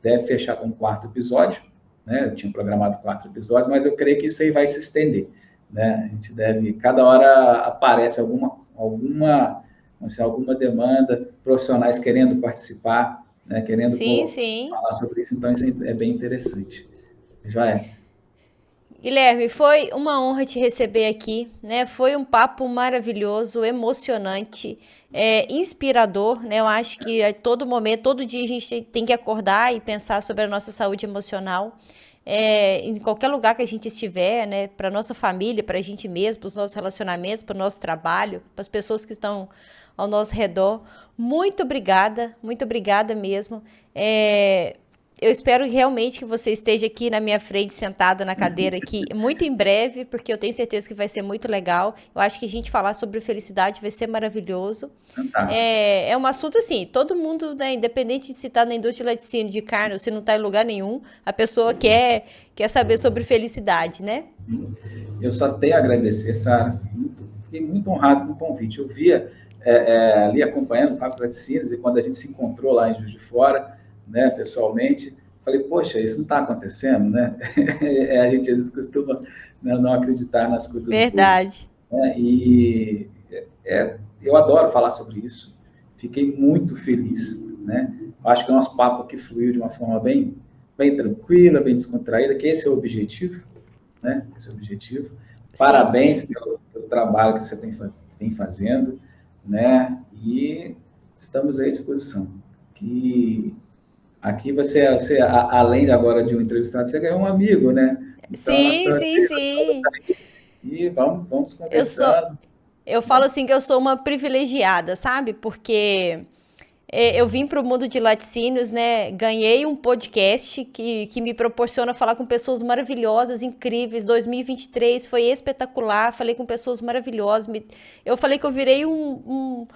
deve fechar com o 4º episódio, né? Eu tinha programado 4 episódios, mas eu creio que isso aí vai se estender, né? A gente deve, cada hora aparece alguma demanda, profissionais querendo participar, né? Querendo Sim, sim. falar sobre isso, então isso é bem interessante. Já é. Guilherme, foi uma honra te receber aqui, né? Foi um papo maravilhoso, emocionante, inspirador, né? Eu acho que a todo momento, todo dia a gente tem que acordar e pensar sobre a nossa saúde emocional. Em qualquer lugar que a gente estiver, né? Para nossa família, para a gente mesmo, para os nossos relacionamentos, para o nosso trabalho, para as pessoas que estão ao nosso redor. Muito obrigada mesmo. Eu espero realmente que você esteja aqui na minha frente, sentada na cadeira aqui, muito em breve, porque eu tenho certeza que vai ser muito legal. Eu acho que a gente falar sobre felicidade vai ser maravilhoso. Fantástico. É um assunto assim, todo mundo, né, independente de se está na indústria de laticínio de carne ou se não está em lugar nenhum, a pessoa quer saber sobre felicidade, né? Eu só tenho a agradecer, Sara. Fiquei muito honrado com o convite. Eu via ali acompanhando o Papo Laticínios e quando a gente se encontrou lá em Juiz de Fora, né, pessoalmente, falei, poxa, isso não está acontecendo, né? A gente às vezes costuma, né, não acreditar nas coisas boas, Verdade. né? E eu adoro falar sobre isso. Fiquei muito feliz, né? Acho que o nosso papo aqui fluiu de uma forma bem tranquila, bem descontraída, que esse é o objetivo, né? Esse é o objetivo. Sim, Parabéns sim. pelo trabalho que você tem fazendo, né? E estamos à disposição. Que aqui além agora de um entrevistado, você ganhou um amigo, né? Então nós Sim, estamos sim, sim. e vamos Eu sou, conversando, eu falo né? assim que eu sou uma privilegiada, sabe? Porque eu vim para o mundo de laticínios, né? Ganhei um podcast que me proporciona falar com pessoas maravilhosas, incríveis. 2023 foi espetacular. Falei com pessoas maravilhosas. Eu falei que eu virei um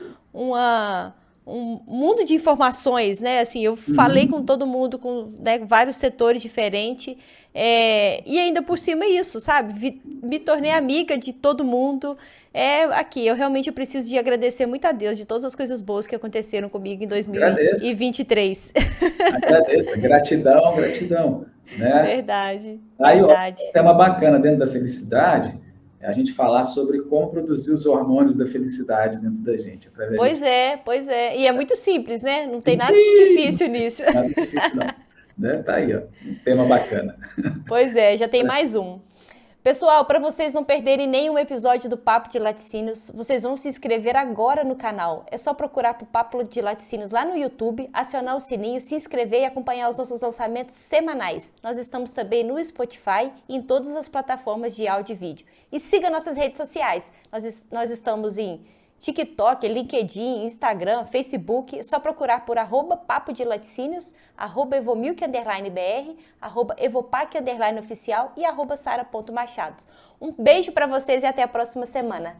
mundo de informações, né? Assim, eu falei com Uhum. todo mundo, com, né, vários setores diferentes. E ainda por cima é isso, sabe? Me tornei amiga de todo mundo. Aqui, eu realmente preciso de agradecer muito a Deus de todas as coisas boas que aconteceram comigo em Agradeço, 2023. agradeço. Gratidão, gratidão, né? Verdade, Aí, ó, verdade. um tema bacana dentro da felicidade é a gente falar sobre como produzir os hormônios da felicidade dentro da gente, através da Pois é, pois é. E é muito simples, né? Não tem nada de difícil Simples, nisso. nada difícil não. Né? Tá aí, ó, um tema bacana. Pois é, já tem mais um. Pessoal, para vocês não perderem nenhum episódio do Papo de Laticínios, vocês vão se inscrever agora no canal. É só procurar por Papo de Laticínios lá no YouTube, acionar o sininho, se inscrever e acompanhar os nossos lançamentos semanais. Nós estamos também no Spotify e em todas as plataformas de áudio e vídeo. E siga nossas redes sociais. Nós estamos em TikTok, LinkedIn, Instagram, Facebook, é só procurar por @papo de laticínios, @evomilk_br, @evopac_oficial e @sara.machados. Um beijo para vocês e até a próxima semana.